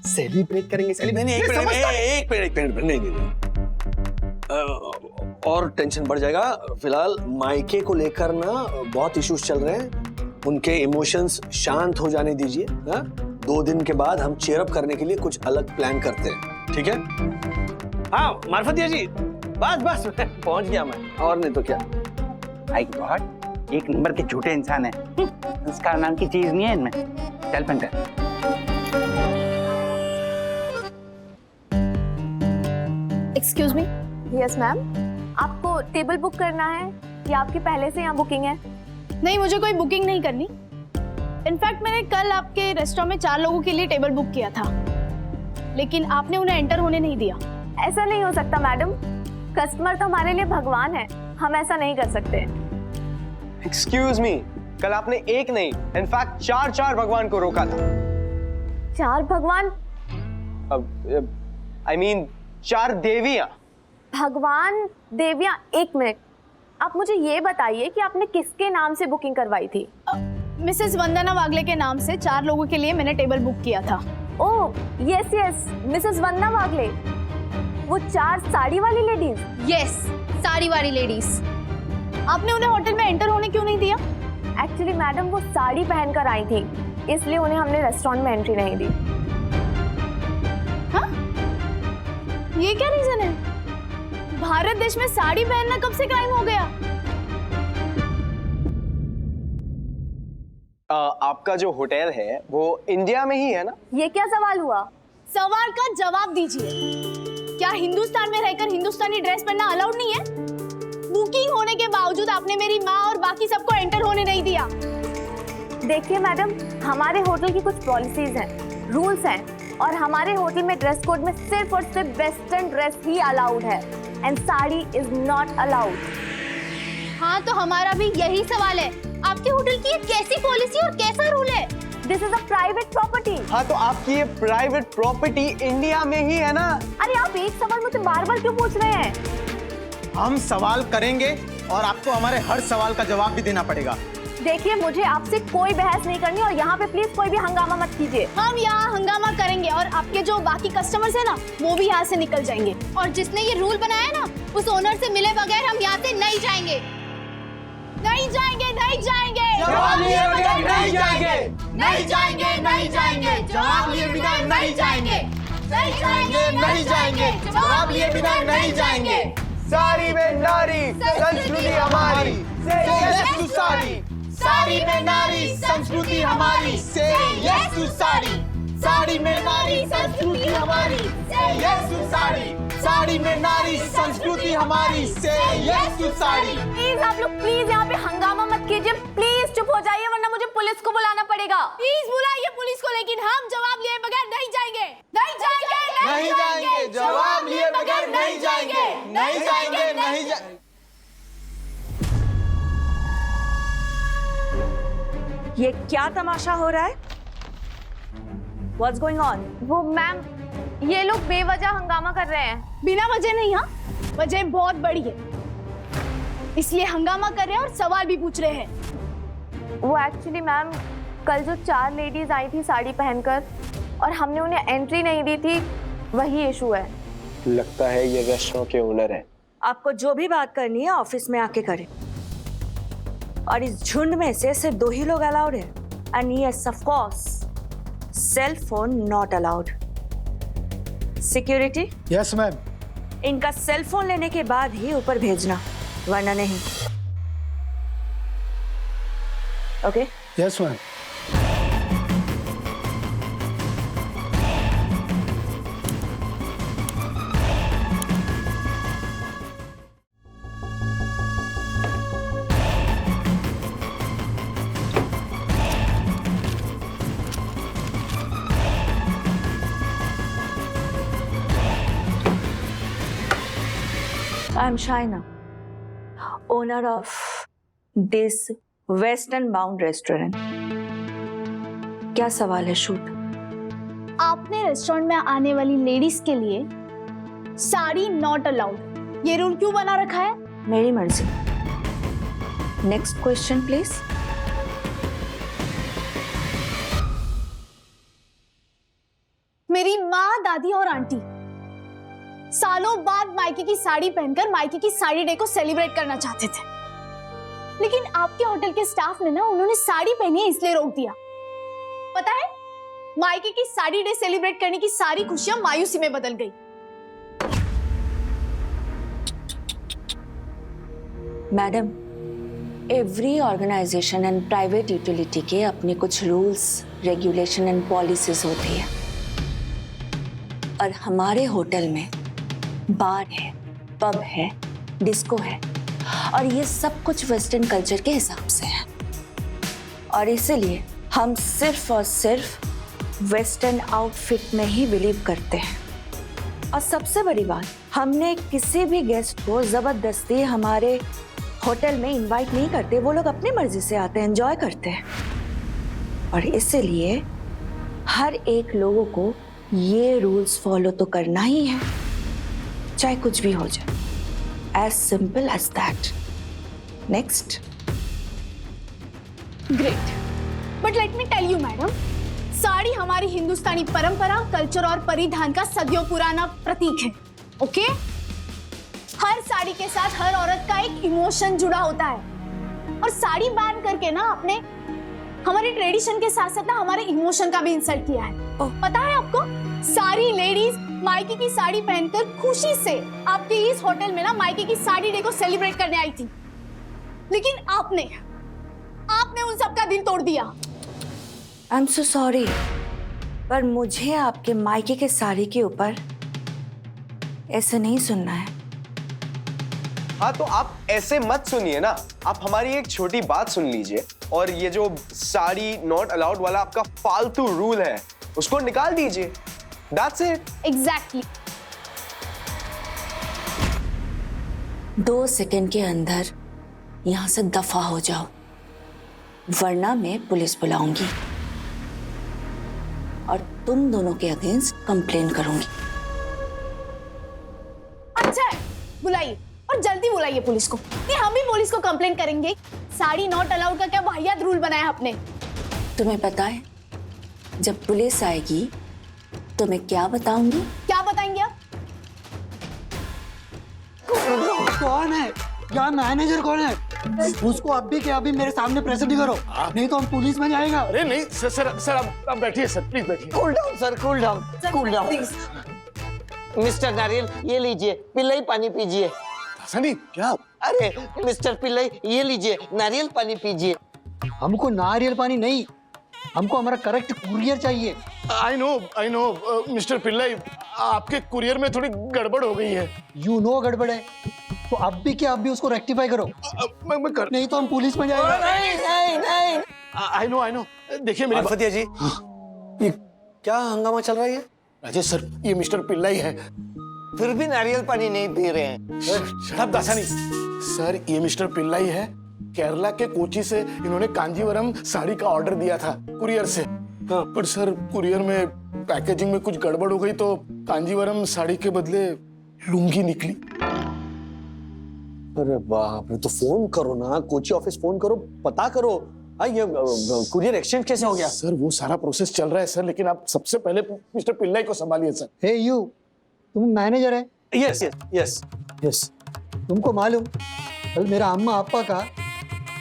सेलिब्रेट करेंगे, सेलिब्रेट। एक मिनट नहीं। और टेंशन बढ़ जाएगा। फिलहाल मायके को लेकर ना बहुत इश्यूज चल रहे हैं, उनके इमोशंस शांत हो जाने दीजिए। 2 दिन के बाद हम चेयर अप करने के लिए कुछ अलग प्लान करते हैं, ठीक है? हाँ मार्फतिया जी, बस पहुंच गया मैं, और नहीं तो क्या। आई गॉड, एक नंबर के झूठे इंसान है। संस्कार नाम की चीज नहीं है इनमें। चल punter. Excuse me. Yes ma'am, आपको टेबल बुक करना है या आपकी पहले से यहाँ बुकिंग है? नहीं, मुझे कोई बुकिंग नहीं करनी। इनफैक्ट मैंने कल आपके रेस्टोरेंट में 4 लोगों के लिए टेबल बुक किया था, लेकिन आपने उन्हें एंटर होने नहीं दिया। ऐसा नहीं हो सकता मैडम, कस्टमर तो हमारे लिए भगवान है, हम ऐसा नहीं कर सकते। एक्सक्यूज मी, कल आपने एक नहीं, इनफैक्ट 4 भगवान को रोका था। 4 भगवान? I mean 4 देवियां। भगवान देवियां? 1 मिनट, आप मुझे ये बताइए कि आपने किसके नाम से बुकिंग करवाई थी? मिसेस वंदना वागले के नाम से 4 लोगों के लिए मैंने टेबल बुक किया था। ओह यस, मिसेस वंदना वागले, वो 4 साड़ी वाली लेडीज? यस, साड़ी वाली लेडीज। आपने उन्हें होटल में एंटर होने क्यों नहीं दिया? एक्चुअली मैडम वो साड़ी पहनकर आई थी, इसलिए उन्हें हमने रेस्टोरेंट में एंट्री नहीं दी। हाँ? ये क्या रीजन है? भारत देश में साड़ी पहनना कब से क्राइम हो गया? आपका जो होटल है वो इंडिया में ही है ना? ये क्या सवाल हुआ? सवाल का जवाब दीजिए। क्या हिंदुस्तान में रहकर हिंदुस्तानी ड्रेस पहनना अलाउड नहीं है? बुकिंग होने के बावजूद आपने मेरी माँ और बाकी सबको एंटर होने नहीं दिया। देखिए मैडम, हमारे होटल की कुछ पॉलिसीज हैं, रूल्स हैं, और हमारे होटल में ड्रेस कोड में सिर्फ और सिर्फ वेस्टर्न ड्रेस ही अलाउड है, and sari is not allowed. हाँ, तो हमारा भी यही सवाल है, आपके होटल की कैसी पॉलिसी और कैसा रूल है? This is a private property. हाँ, तो आपकी ये प्राइवेट प्रॉपर्टी इंडिया में ही है ना? अरे आप एक सवाल मुझसे बार-बार क्यों पूछ रहे हैं? हम सवाल करेंगे और आपको हमारे हर सवाल का जवाब भी देना पड़ेगा। देखिए, मुझे आपसे कोई बहस नहीं करनी, और यहाँ पे प्लीज कोई भी हंगामा मत कीजिए। हम यहाँ हंगामा करेंगे और आपके जो बाकी कस्टमर्स हैं ना, वो भी यहाँ से निकल जाएंगे। और जिसने ये रूल बनाया ना, उस ओनर से मिले बगैर हम यहाँ से नहीं जाएंगे। नहीं जाएंगे, नहीं जाएंगे, जवाब लिए बगैर नहीं जाएंगे, नहीं जाएंगे, नहीं जाएंगे, जवाब लिए बिना नहीं जाएंगे, नहीं जाएंगे, नहीं जाएंगे, जवाब लिए बिना नहीं जाएंगे। साड़ी में नारी संस्कृति हमारी, से यस टू साड़ी। साड़ी में नारी संस्कृति हमारी, से यस टू साड़ी। साड़ी में नारी संस्कृति हमारी, से यस टू साड़ी। साड़ी में नारी संस्कृति हमारी, से यस टू साड़ी। प्लीज आप लोग प्लीज यहाँ पे हंगामा मत कीजिए, प्लीज चुप हो जाइए, वरना मुझे पुलिस को बुलाना पड़ेगा। प्लीज बुलाइए पुलिस को, लेकिन हम जवाब लिए बगैर नहीं जाएंगे, नहीं जाएंगे, नहीं जाएंगे, जवाब लिए बगैर नहीं जाएंगे, नहीं जाएंगे, नहीं जाएंगे। ये क्या तमाशा हो रहा है? What's going on? वो मैम, ये लोग बेवजह हंगामा कर रहे हैं। बिना वजह नहीं, हाँ वजह बहुत बड़ी है, इसलिए हंगामा कर रहे हैं और सवाल भी पूछ रहे हैं। वो एक्चुअली मैम, कल जो 4 लेडीज आई थी साड़ी पहनकर और हमने उन्हें एंट्री नहीं दी थी, वही इशू है। लगता है ये रेस्टोरेंट के ओनर है। आपको जो भी बात करनी है ऑफिस में आके करें, और इस झुंड में से सिर्फ 2 ही लोग अलाउड है, and yes of course cell phone not allowed. Security? Yes ma'am. इनका सेल फोन लेने के बाद ही ऊपर भेजना, वरना नहीं। Okay? Yes ma'am. I am Shaina, owner of this Western Bound Restaurant. क्या सवाल है शूट? आपने रेस्टोरेंट में आने वाली लेडीज के लिए साड़ी नॉट अलाउड ये रूल क्यों बना रखा है? मेरी मर्जी। Next question please. मेरी माँ, दादी और आंटी सालों बाद मायके की साड़ी पहनकर मायके की साड़ी डे को सेलिब्रेट करना चाहते थे, लेकिन आपके होटल के स्टाफ ने ना उन्होंने साड़ी पहनी है इसलिए रोक दिया। पता है, मायके की साड़ी डे सेलिब्रेट करने की सारी खुशियां मायूसी में बदल गई। Madam, every organisation and private utility के अपने कुछ रूल्स, रेगुलेशन एंड पॉलिसीज होती है, और हमारे होटल में बार है, पब है, डिस्को है, और ये सब कुछ वेस्टर्न कल्चर के हिसाब से है, और इसीलिए हम सिर्फ और सिर्फ वेस्टर्न आउटफिट में ही बिलीव करते हैं। और सबसे बड़ी बात, हमने किसी भी गेस्ट को जबरदस्ती हमारे होटल में इनवाइट नहीं करते, वो लोग अपनी मर्जी से आते हैं, एंजॉय करते हैं, और इसीलिए हर एक लोगों को ये रूल्स फॉलो तो करना ही है, चाहे कुछ भी हो जाए। As simple as that. Next. Great, but let me tell you madam, sari हमारी हिंदुस्तानी परंपरा, कल्चर और परिधान का सदियों पुराना प्रतीक है। ओके? हर साड़ी के साथ हर औरत का एक इमोशन जुड़ा होता है, और साड़ी बैन करके ना आपने हमारे ट्रेडिशन के साथ साथ ना हमारे इमोशन का भी इंसल्ट किया है। पता है आपको, सारी लेडीज मायके की साड़ी पहनकर खुशी से आपके इस होटल में ना मायके की साड़ी डे को सेलिब्रेट करने आई थी, लेकिन आपने उन सबका दिल तोड़ दिया। आई एम सो सॉरी, पर मुझे आपके मायके के साड़ी के ऊपर ऐसे नहीं सुनना है। हाँ, तो आप ऐसे मत सुनिए ना, आप हमारी एक छोटी बात सुन लीजिए, और ये जो साड़ी नॉट अलाउड वाला आपका फालतू रूल है उसको निकाल दीजिए। That's it. Exactly. 2 सेकंड के अंदर यहाँ से दफा हो जाओ, वरना मैं पुलिस बुलाऊंगी और तुम दोनों के अगेंस्ट कंप्लेन करूंगी। अच्छा है, बुलाइए, और जल्दी बुलाइए पुलिस को। नहीं, हम भी पुलिस को कंप्लेन करेंगे। साड़ी नॉट अलाउड का क्या वाहियात रूल बनाया आपने। तुम्हें पता है, जब पुलिस आएगी तो मैं क्या बताऊंगी? क्या बताएंगे आप? कौन है? क्या मैनेजर कौन है? उसको अभी के अभी मेरे सामने प्रेजेंट करो, नहीं तो हम पुलिस में जाएगा। अरे नहीं सर आप बैठिए सर, प्लीज बैठिए। Cool down sir, cool down. Mister नारियल, ये लीजिए, पिल्लई पानी पीजिए। सनी क्या? अरे मिस्टर पिल्लई, ये लीजिए, नारियल पानी पीजिए। हमको नारियल पानी नहीं, हमको हमारा करेक्ट कुरियर चाहिए। आई नो मिस्टर पिल्लई, आपके कुरियर में थोड़ी गड़बड़ हो गई है। यू नो गड़बड़ है, तो अब भी क्या, अब भी उसको रेक्टिफाई करो। मैं कर... नहीं तो हम पुलिस में जाएगा। नहीं। आई नो, देखिए मेरी फतिया जी, ये क्या हंगामा चल रहा है? राजेश सर, ये मिस्टर पिल्लई है। फिर भी नारियल पानी नहीं पी रहे हैं। शराब दासानी सर, ये मिस्टर पिल्लई है। केरला के कोची से इन्होंने कांजीवरम साड़ी का ऑर्डर दिया था कुरियर से। हाँ, पर सर कुरियर में पैकेजिंग में कुछ गड़बड़ हो गई तो कांजीवरम साड़ी के बदले लुंगी निकली। अरे बाप रे, तो फोन करो ना, कोची ऑफिस फोन करो, पता करो। ये कुरियर एक्सचेंज कैसे हो गया? सर वो सारा प्रोसेस चल रहा है सर, लेकिन आप सबसे पहले मिस्टर पिल्लई को संभालिए सर। हे यू, तुम मैनेजर है? यस। तुमको मालूम, कल मेरा अम्मा अप्पा का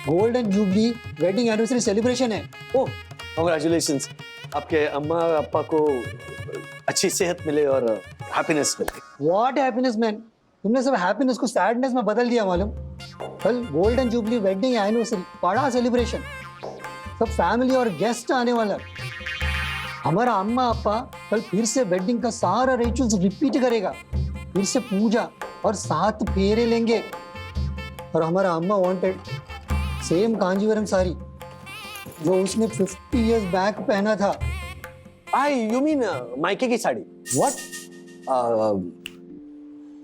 golden jubilee wedding anniversary celebration है। ओह, कांग्रेचुलेशंस। आपके अम्मा अप्पा को अच्छी सेहत मिले और हैप्पीनेस मिले। व्हाट हैप्पीनेस मैन, तुमने सब हैप्पीनेस को सैडनेस में बदल दिया मालूम। कल गोल्डन जुबली वेडिंग एनिवर्सरी, बड़ा सेलिब्रेशन, सब फैमिली और गेस्ट आने वाला। हमारा अम्मा अप्पा कल फिर से वेडिंग का सारा रिचुअल्स रिपीट करेगा, फिर से पूजा और 7 फेरे लेंगे। और हमारा अम्मा वांटेड सेम कांजीवरम साड़ी जो उसने 50 इयर्स बैक पहना था। यू मीन मायके की साड़ी? व्हाट?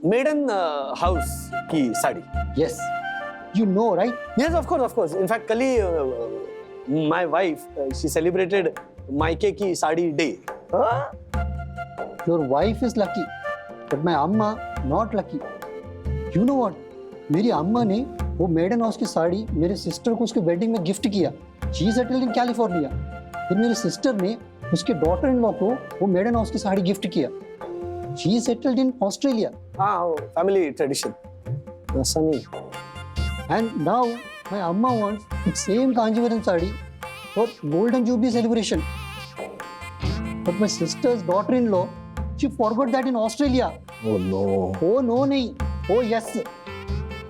मेडन हाउस की sari? Yes, you know right? Yes, of course. In fact कल ही माय वाइफ शी सेलिब्रेटेड मायके की sari day Your wife is lucky, but my amma not lucky. You know what? मेरी अम्मा ने वो मेडन हाउस की साड़ी मेरे सिस्टर को उसके वेडिंग में गिफ्ट किया. She settled in California. फिर मेरी सिस्टर ने उसके डॉटर इन लॉ को वो मेडन हाउस की साड़ी गिफ्ट किया. She settled in Australia. Family tradition. Sunny. And now my amma wants the same Kanjivaram sari for Golden Jubilee celebration. But my sister's daughter-in-law, she forgot that in Australia. Oh no. Oh no नहीं. Oh yes.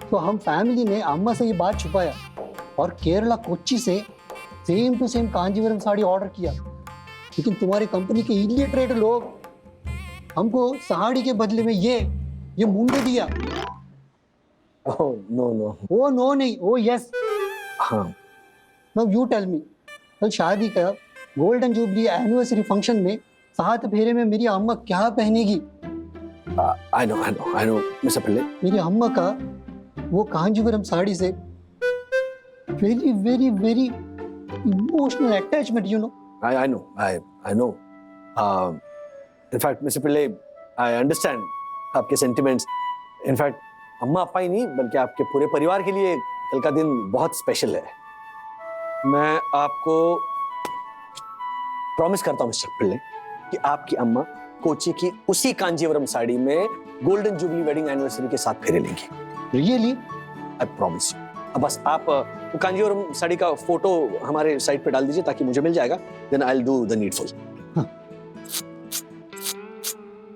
तो हम family ने अम्मा से ये बात छुपाया और केरला कोच्चि से same to same Kanjeevaram sari order किया. लेकिन तुम्हारी कंपनी के इलिटरेट लोग हमको साड़ी के बदले में ये मुंडे दिया. Oh no no. Oh no नहीं. Oh yes. हाँ. Now you tell me. कल शादी का गोल्डन जुबली एनिवर्सरी फंक्शन में 7 फेरे में मेरी अम्मा क्या पहनेगी? I know, मिस्टर पिल्ले. मेरी अम्मा का वो कांजीवरम साड़ी से very very very emotional attachment, you know. I know. In fact, mister Pillai, I understand आपके sentiments. In fact, अम्मा अपा ही नहीं बल्कि आपके पूरे परिवार के लिए कल का दिन बहुत स्पेशल है. मैं आपको प्रॉमिस करता हूं मिस्टर पिल्ले कि आपकी अम्मा कोची की उसी कांजीवरम साड़ी में गोल्डन जुबली वेडिंग एनिवर्सरी के साथ फेरे लेंगे. रियली? I promise. अब बस आप वो कांजीवरम साड़ी का फोटो हमारे साइट पे डाल दीजिए ताकि मुझे मिल जाएगा. Then I will do the needful.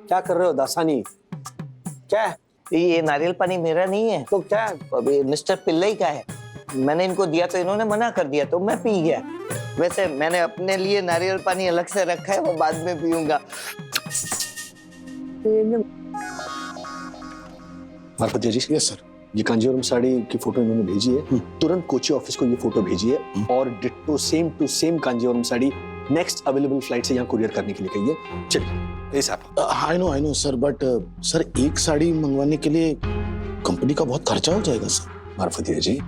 क्या कर रहे हो दासानी? क्या ये नारियल पानी मेरा नहीं है. तो क्या? अभी मिस्टर पिल्लई का है. मैंने इनको दिया तो इन्होंने मना कर दिया तो मैं पी गया. वैसे मैंने अपने लिए नारियल पानी अलग से रखा है, वो बाद में पीऊंगा. मारपतिया जी. Yes sir. ये कांजीवरम साड़ी की फोटो इन्होंने भेजी है. तुरंत कोची ऑफिस को ये फोटो भेजिए और ditto same to same Kanjeevaram sari next available flight से यहाँ कुरियर करने के लिए कहिए. चलिए साहब. I know sir, but sir एक साड़ी मंगवाने के लिए कंपनी का बहुत खर्चा हो जाएगा सर. मारफतिया जी,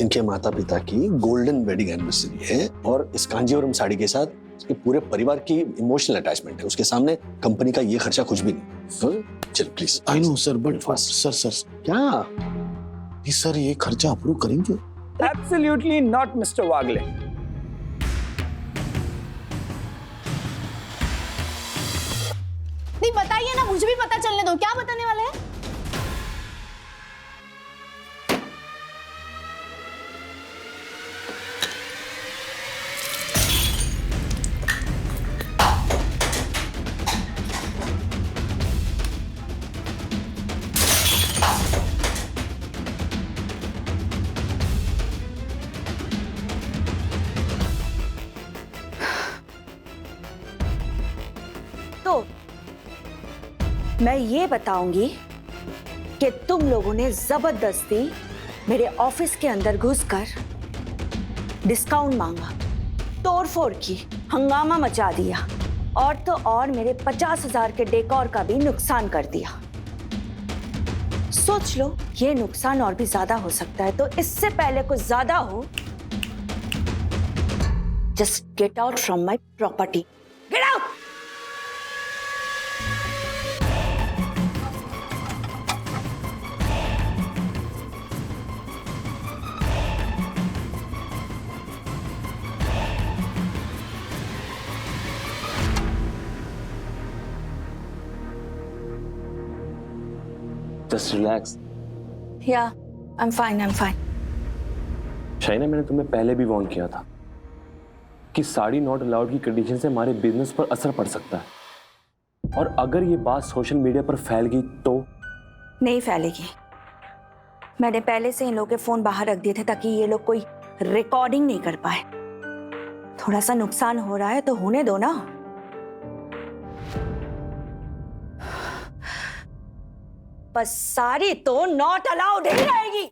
इनके माता पिता की गोल्डन वेडिंग एनिवर्सरी है और इस कांजीवरम साड़ी के साथ इसके पूरे परिवार की इमोशनल अटैचमेंट है. उसके सामने कंपनी का ये खर्चा कुछ भी नहीं. चल please. I know sir, but sir क्या सर ये खर्चा अप्रूव करेंगे? एब्सोल्युटली नॉट मिस्टर वागले. नहीं बताइए ना, मुझे भी पता चलने दो. क्या बताने वाले हैं? तो मैं ये बताऊंगी कि तुम लोगों ने जबरदस्ती मेरे ऑफिस के अंदर घुसकर डिस्काउंट मांगा, तोड़फोड़ की, हंगामा मचा दिया और तो और मेरे 50,000 के डेकोर का भी नुकसान कर दिया. सोच लो, ये नुकसान और भी ज्यादा हो सकता है. तो इससे पहले कुछ ज्यादा हो, just get out from my property. Get out. Just relax. Yeah, I'm fine. Shaina, मैंने तुम्हें पहले भी वार्न किया था कि साड़ी नॉट अलाउड की कंडीशन से हमारे बिजनेस पर असर पड़ सकता है और अगर ये बात सोशल मीडिया पर फैल गई तो? नहीं फैलेगी. मैंने पहले से इन लोगों के फोन बाहर रख दिए थे ताकि ये लोग कोई रिकॉर्डिंग नहीं कर पाए. थोड़ा सा नुकसान हो रहा है तो होने दो ना. बस साड़ी तो नॉट अलाउड ही रहेगी.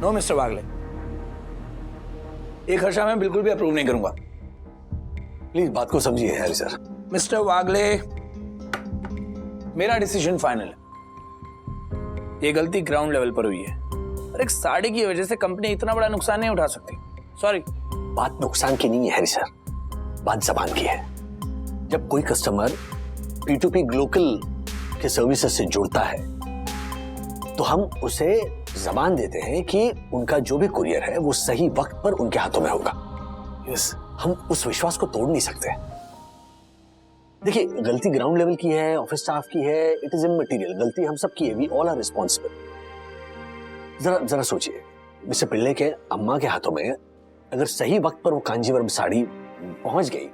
नो मिस्टर वागले, एक खर्चा मैं बिल्कुल भी अप्रूव नहीं करूंगा. प्लीज बात को समझिए यार सर. मिस्टर वागले, मेरा डिसीजन फाइनल है। ये गलती ग्राउंड लेवल पर हुई है और एक साड़ी की वजह से कंपनी इतना बड़ा नुकसान नहीं उठा सकती। सॉरी। बात नुकसान की नहीं है हरी सर, बात जबान की है। जब कोई कस्टमर P2P ग्लोकल के सर्विसेज से जुड़ता है तो हम उसे जबान देते हैं कि उनका जो भी कुरियर है वो सही वक्त पर उनके हाथों में होगा। यस, हम उस विश्वास को तोड़ नहीं सकते। देखिए, गलती ग्राउंड लेवल की है, ऑफिस स्टाफ की है, इट इज इमटेरियल। गलती हम सब की है, वी ऑल आर रिस्पॉन्सिबल। जरा सोचिए, मिस्टर पिल्ले के अम्मा के हाथों में अगर सही वक्त पर वो कांजीवरम साड़ी पहुंच गई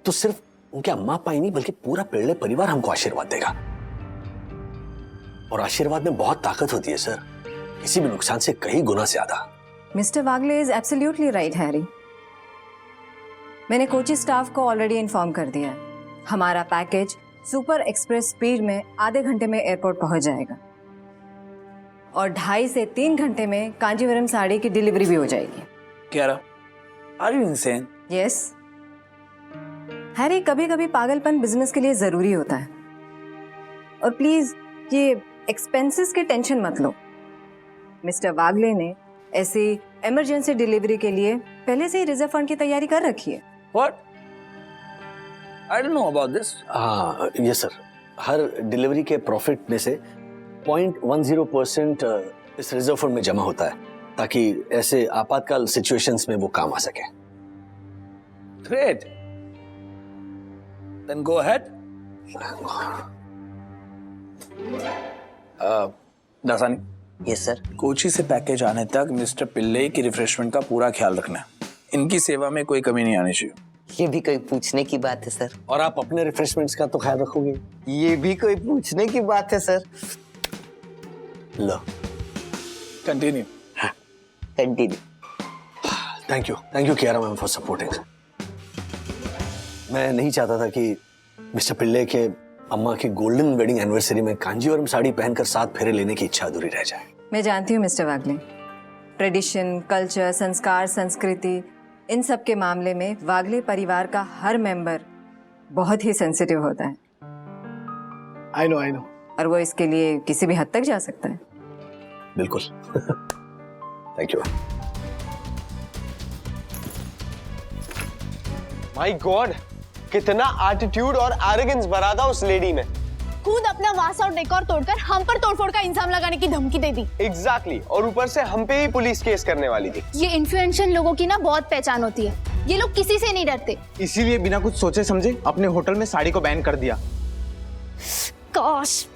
तो सिर्फ उनके अम्मा पाई नहीं बल्कि पूरा पिल्ले परिवार हमको आशीर्वाद देगा। और आशीर्वाद में बहुत ताकत होती है सर, किसी भी नुकसान से कई गुना ज्यादा। Mister Wagle is absolutely right Harry. मैंने कोची स्टाफ को ऑलरेडी इन्फॉर्म कर दिया है। हमारा पैकेज सुपर एक्सप्रेस स्पीड में आधे घंटे में एयरपोर्ट पहुंच जाएगा और 2.5 से 3 घंटे में कांजीवरम साड़ी की डिलीवरी भी हो जाएगी। क्या are you insane? Yes Harry, कभी कभी पागलपन बिजनेस के लिए जरूरी होता है। और प्लीज ये एक्सपेंसेस की टेंशन मत लो। मिस्टर वागले ने ऐसी इमरजेंसी डिलीवरी के लिए पहले से ही रिजर्व फंड की तैयारी कर रखी है। What? I don't know about this. हाँ, यस सर। हर डिलीवरी के प्रॉफिट में से 0.10% इस रिजर्व फंड में जमा होता है ताकि ऐसे आपातकाल सिचुएशंस में वो काम आ सके। Great. Then go ahead. Dasani. Yes sir. Kochi से पैकेज आने तक मिस्टर पिल्ले की रिफ्रेशमेंट का पूरा ख्याल रखना है। इनकी सेवा में कोई कमी नहीं आनी चाहिए। ये भी कोई पूछने की बात है सर। और आप अपने रिफ्रेशमेंट्स का तो ख्याल रखोगे? ये भी कोई पूछने की बात है sir. Low, continue. Continue. Thank you Kiara ma'am for supporting. मैं नहीं चाहता था कि मिस्टर पिल्ले के अम्मा की गोल्डन वेडिंग एनिवर्सरी में कांजीवरम साड़ी पहनकर 7 फेरे लेने की इच्छा अधूरी रह जाए। मैं जानती हूँ मिस्टर वागले, ट्रेडिशन, कल्चर, संस्कार, संस्कृति, इन सब के मामले में वागले परिवार का हर मेंबर बहुत ही सेंसिटिव होता है। I know. और वो इसके लिए किसी भी हद तक जा सकता है। बिल्कुल। Thank you. माय गॉड, कितना एटीट्यूड और एरोगेंस भरा था उस लेडी में। खुद अपना वास और डेकोर तोड़कर हम पर तोड़फोड़ का इंजाम लगाने की धमकी दे दी। एग्जैक्टली, और ऊपर से हम पे ही पुलिस केस करने वाली थी। ये इन्फ्लुएंशियल लोगों की ना बहुत पहचान होती है। ये लोग किसी से नहीं डरते। इसीलिए बिना कुछ सोचे समझे अपने होटल में साड़ी को बैन कर दिया। काश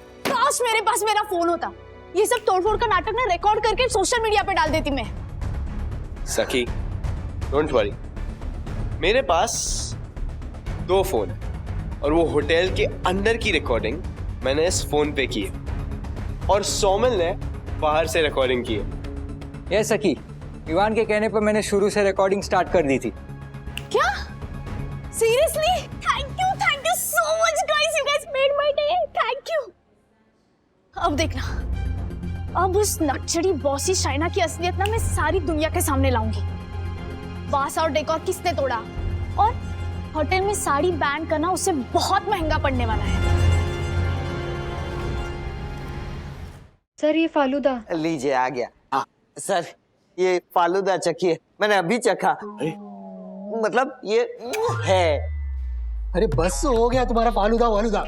मेरे पास मेरा फोन होता। ये सब तोड़फोड़ का नाटक ना रिकॉर्ड करके सोशल मीडिया पे डाल देती मैं। सखी, डोंट वरी, मेरे पास 2 फोन है और वो होटल के अंदर की रिकॉर्डिंग मैंने इस फोन पे की है और सोमल ने बाहर से रिकॉर्डिंग की है। ये सखी, इवान के कहने पर मैंने शुरू से रिकॉर्डिंग स्टार्ट कर दी थी। क्या? Seriously? Thank you so much guys, you guys made my day. Thank you. अब देखना, अब उस नटचड़ी बॉसी शाइना की असलियत ना मैं सारी दुनिया के सामने लाऊंगी। वास और डेकोर किसने तोड़ा और होटल में साड़ी बैन करना उससे बहुत महंगा पड़ने वाला है। सर ये फालूदा लीजिए, आ गया। सर ये फालूदा चखिए, मैंने अभी चखा। मतलब ये है। अरे बस हो गया तुम्हारा फालूदा वालूदा।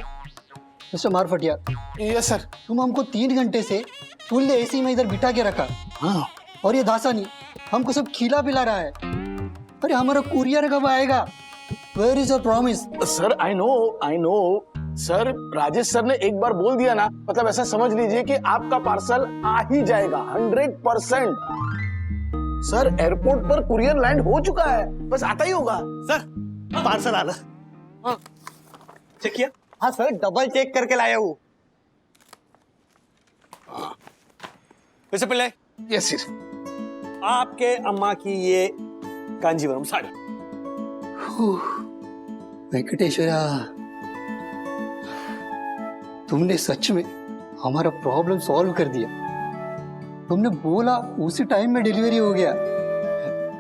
मिस्टर मारफटिया। Yes sir. तुम हमको 3 घंटे से फुल एसी में इधर बिठा के रखा। हाँ। और ये दासानी हमको सब खिला पिला रहा है। अरे हमारा कुरियर कब आएगा? Where is your promise? Sir I know sir, Rajesh sir ने एक बार बोल दिया ना, मतलब ऐसा समझ लीजिए कि आपका पार्सल आ ही जाएगा 100%। सर एयरपोर्ट पर कुरियर लैंड हो चुका है, बस आता ही होगा। सर पार्सल आना। हाँ चेक किया? हाँ सर, डबल चेक करके लाया हूँ। वैसे पहले यस सर, आपके अम्मा की ये कांजीवरम साड़ी। वेंकटेश्वरा, तुमने सच में हमारा प्रॉब्लम सॉल्व कर दिया। तुमने बोला उसी टाइम में डिलीवरी हो गया।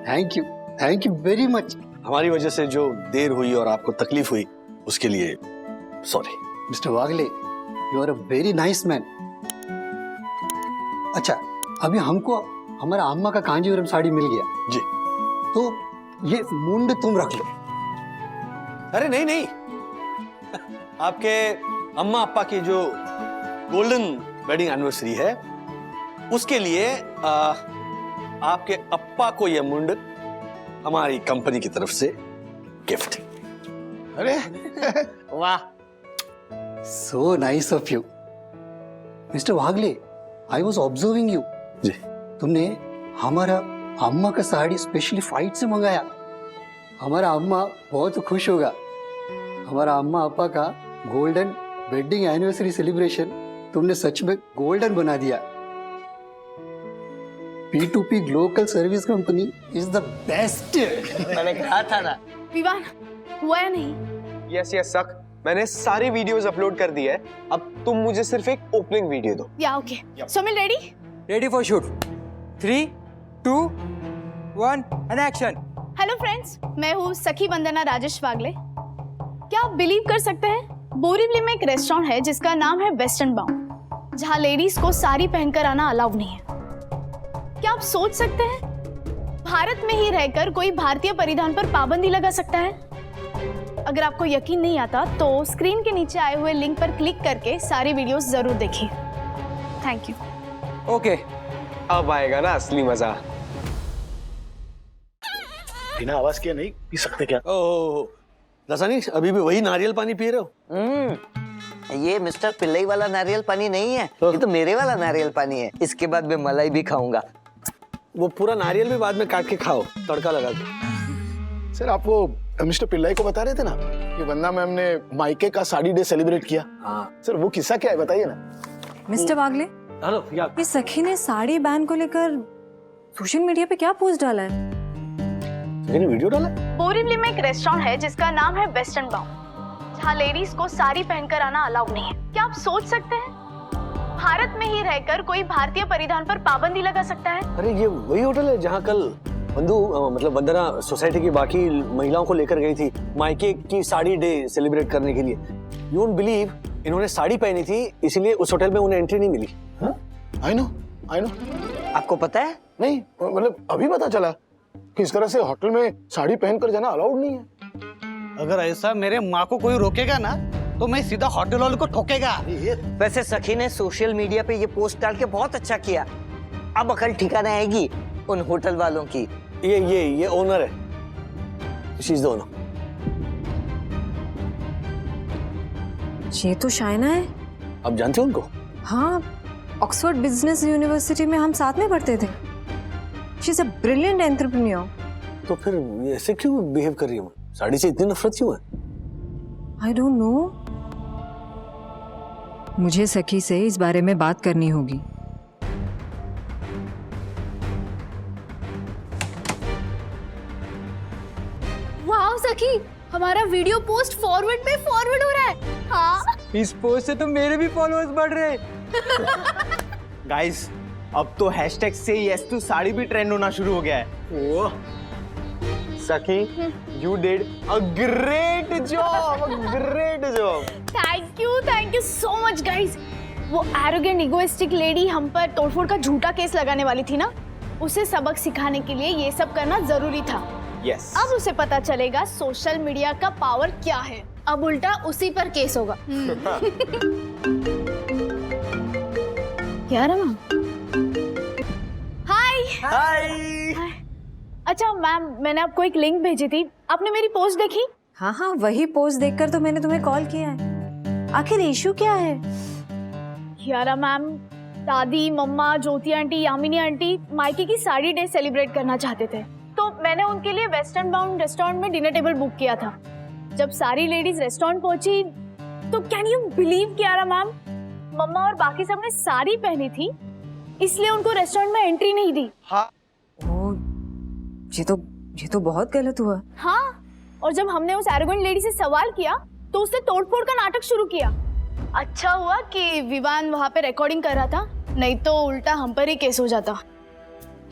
Thank you very much. हमारी वजह से जो देर हुई और आपको तकलीफ हुई उसके लिए sorry. Mister Wagle, you are a very nice man. अच्छा, अभी हमको हमारा अम्मा का कांजीवरम साड़ी मिल गया जी, तो ये मुंड तुम रख लो। अरे नहीं नहीं, आपके अम्मा अप्पा की जो गोल्डन वेडिंग एनिवर्सरी है उसके लिए आपके अप्पा को यह मुंड हमारी कंपनी की तरफ से गिफ्ट। अरे वाह, so nice of you mister Wagle. I was observing you ji. तुमने हमारा अम्मा का साड़ी स्पेशली फाइट से मंगाया। हमारा अम्मा बहुत खुश होगा। हमारा अम्मा अप्पा का गोल्डन वेडिंग एनिवर्सरी सेलिब्रेशन तुमने सच में गोल्डन बना दिया। P2P global service company is the best. मैंने कहा था ना। विवान, हुआ या नहीं? यस यस सक, मैंने सारी वीडियोस अपलोड कर दी है। अब तुम मुझे सिर्फ एक ओपनिंग वीडियो दो। या okay. Somil ready? Ready for shoot. 3, 2, 1 and action. Hello friends, मैं हूँ सखी वंदना राजेश वागले। क्या आप बिलीव कर सकते हैं, बोरीवली में एक रेस्टोरेंट है जिसका नाम है वेस्टर्न बाउंड, जहाँ लेडीज को साड़ी पहनकर आना अलाउ नहीं है। क्या आप सोच सकते हैं, भारत में ही रहकर कोई भारतीय परिधान पर पाबंदी लगा सकता है? अगर आपको यकीन नहीं आता तो स्क्रीन के नीचे आए हुए लिंक पर क्लिक करके सारी वीडियोस जरूर देखिए। Thank you. ओके, अब आएगा ना असली मजा। बिना आवाज किए नहीं पी सकते क्या? ओह रसानी, अभी भी वही नारियल पानी पी रहे हो? ये मिस्टर पिल्लई वाला नारियल पानी नहीं है, ये तो मेरे वाला नारियल पानी है। इसके बाद मैं मलाई भी खाऊंगा। वो पूरा नारियल भी बाद में काट के खाओ, तड़का लगा के। सर, आप वो मिस्टर पिल्लई को बता रहे थे ना कि वंदना मैम ने मायके का साड़ी डे सेलिब्रेट किया। हाँ सर, वो किस्सा क्या है बताइए ना। मिस्टर वागले, हेलो, ये सखी ने साड़ी बैन को लेकर सोशल मीडिया पे क्या पोस्ट डाला है? वीडियो डाला? बोरीवली में एक रेस्टोरेंट है जिसका नाम है वेस्टर्न बाउंड, जहाँ लेडीज को साड़ी पहनकर आना अलाउ नहीं है। क्या आप सोच सकते हैं, भारत में ही रहकर कोई भारतीय परिधान पर पाबंदी लगा सकता है? अरे ये वही होटल है जहाँ कल मतलब वंदना सोसाइटी की बाकी महिलाओं को लेकर गई थी मायके की साड़ी डे सेलिब्रेट करने के लिए। यू वोंट बिलीव, इन्होंने साड़ी पहनी थी इसलिए उस होटल में उन्हें एंट्री नहीं मिली। I know. आपको पता है? नहीं, मतलब अभी पता चला कि इस तरह से होटल में साड़ी पहनकर जाना अलाउड नहीं है। अगर ऐसा मेरे माँ को कोई रोकेगा ना तो मैं सीधा होटल वाले को ठोकेगा। वैसे सखी ने सोशल मीडिया पे ये पोस्ट डाल के बहुत अच्छा किया। अब अकल ठिकाना आएगी उन होटल वालों की। ये ओनर है, शी इज द ओनर। ये तो शाइना है। आप जानते हो उनको? हाँ, ऑक्सफोर्ड बिजनेस यूनिवर्सिटी में हम साथ में पढ़ते थे। She is a brilliant entrepreneur. तो फिर ऐसे क्यों बिहेव कर रही है? साड़ी से इतनी नफरत क्यों है? I don't know. मुझे सखी से इस बारे में बात करनी होगी। वाओ सखी, हमारा वीडियो पोस्ट फॉरवर्ड पे फॉरवर्ड हो रहा है। हाँ, इस पोस्ट से तो मेरे भी फॉलोअर्स बढ़ रहे हैं। गाइस, अब तो हैशटैग से यस टू साड़ी भी ट्रेंड होना शुरू हो गया है। ओह सखी, you did a great job, thank you so much guys. वो एरोगेंट इगोइस्टिक लेडी हम पर तोड़फोड़ का झूठा केस लगाने वाली थी ना, उसे सबक सिखाने के लिए ये सब करना जरूरी था। यस। अब उसे पता चलेगा सोशल मीडिया का पावर क्या है। अब उल्टा उसी पर केस होगा। क्या रमा? हाय। अच्छा मैम, मैंने आपको एक लिंक भेजी थी, आपने मेरी पोस्ट देखी? हाँ, वही पोस्ट देखकर तो मैंने तुम्हें कॉल किया है। आखिर इशू क्या है? यारा मैम, दादी, मम्मा, ज्योति आंटी, यामिनी आंटी मायके की साड़ी डे सेलिब्रेट करना चाहते थे, तो मैंने उनके लिए वेस्टर्न बाउंड रेस्टोरेंट में डिनर टेबल बुक किया था। जब सारी लेडीज रेस्टोरेंट पहुंची तो can you believe Kiara ma'am, मम्मा और बाकी सबने साड़ी पहनी थी, इसलिए उनको रेस्टोरेंट में एंट्री नहीं दी। हाँ। ये तो बहुत गलत हुआ। हाँ, और जब हमने उस एरोगेंट लेडी से सवाल किया तो उसने तोड़फोड़ का नाटक शुरू किया। अच्छा हुआ कि विवान वहाँ पे रिकॉर्डिंग कर रहा था, नहीं तो उल्टा हम पर ही केस हो जाता।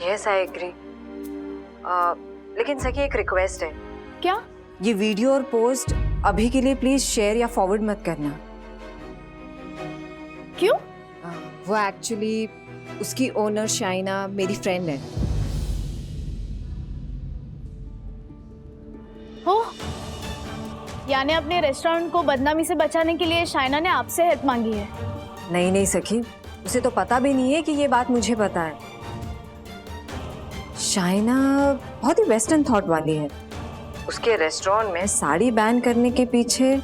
Yes, I agree. लेकिन सखी, एक रिक्वेस्ट है। क्या? ये वीडियो और पोस्ट अभी के लिए प्लीज शेयर या फॉरवर्ड मत करना। क्यों? वो एक्चुअली उसकी ओनर शाइना मेरी फ्रेंड है। हो, यानी अपने रेस्टोरेंट को बदनामी से बचाने के लिए शाइना ने आपसे हेल्प मांगी है? नहीं नहीं सखी, उसे तो पता भी नहीं है कि ये बात मुझे पता है। शाइना बहुत ही वेस्टर्न थॉट वाली है। उसके रेस्टोरेंट में साड़ी बैन करने के पीछे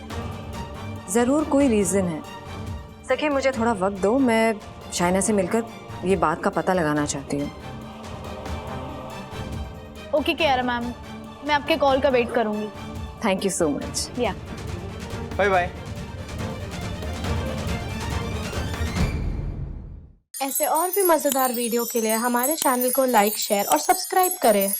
जरूर कोई रीजन है। सखी मुझे थोड़ा वक्त दो, मैं शाइना से मिलकर ये बात का पता लगाना चाहती हूँ। ओके कियारा मैम, मैं आपके कॉल का वेट करूंगी। Thank you so much. या बाय बाय। ऐसे और भी मजेदार वीडियो के लिए हमारे चैनल को लाइक, शेयर और सब्सक्राइब करें।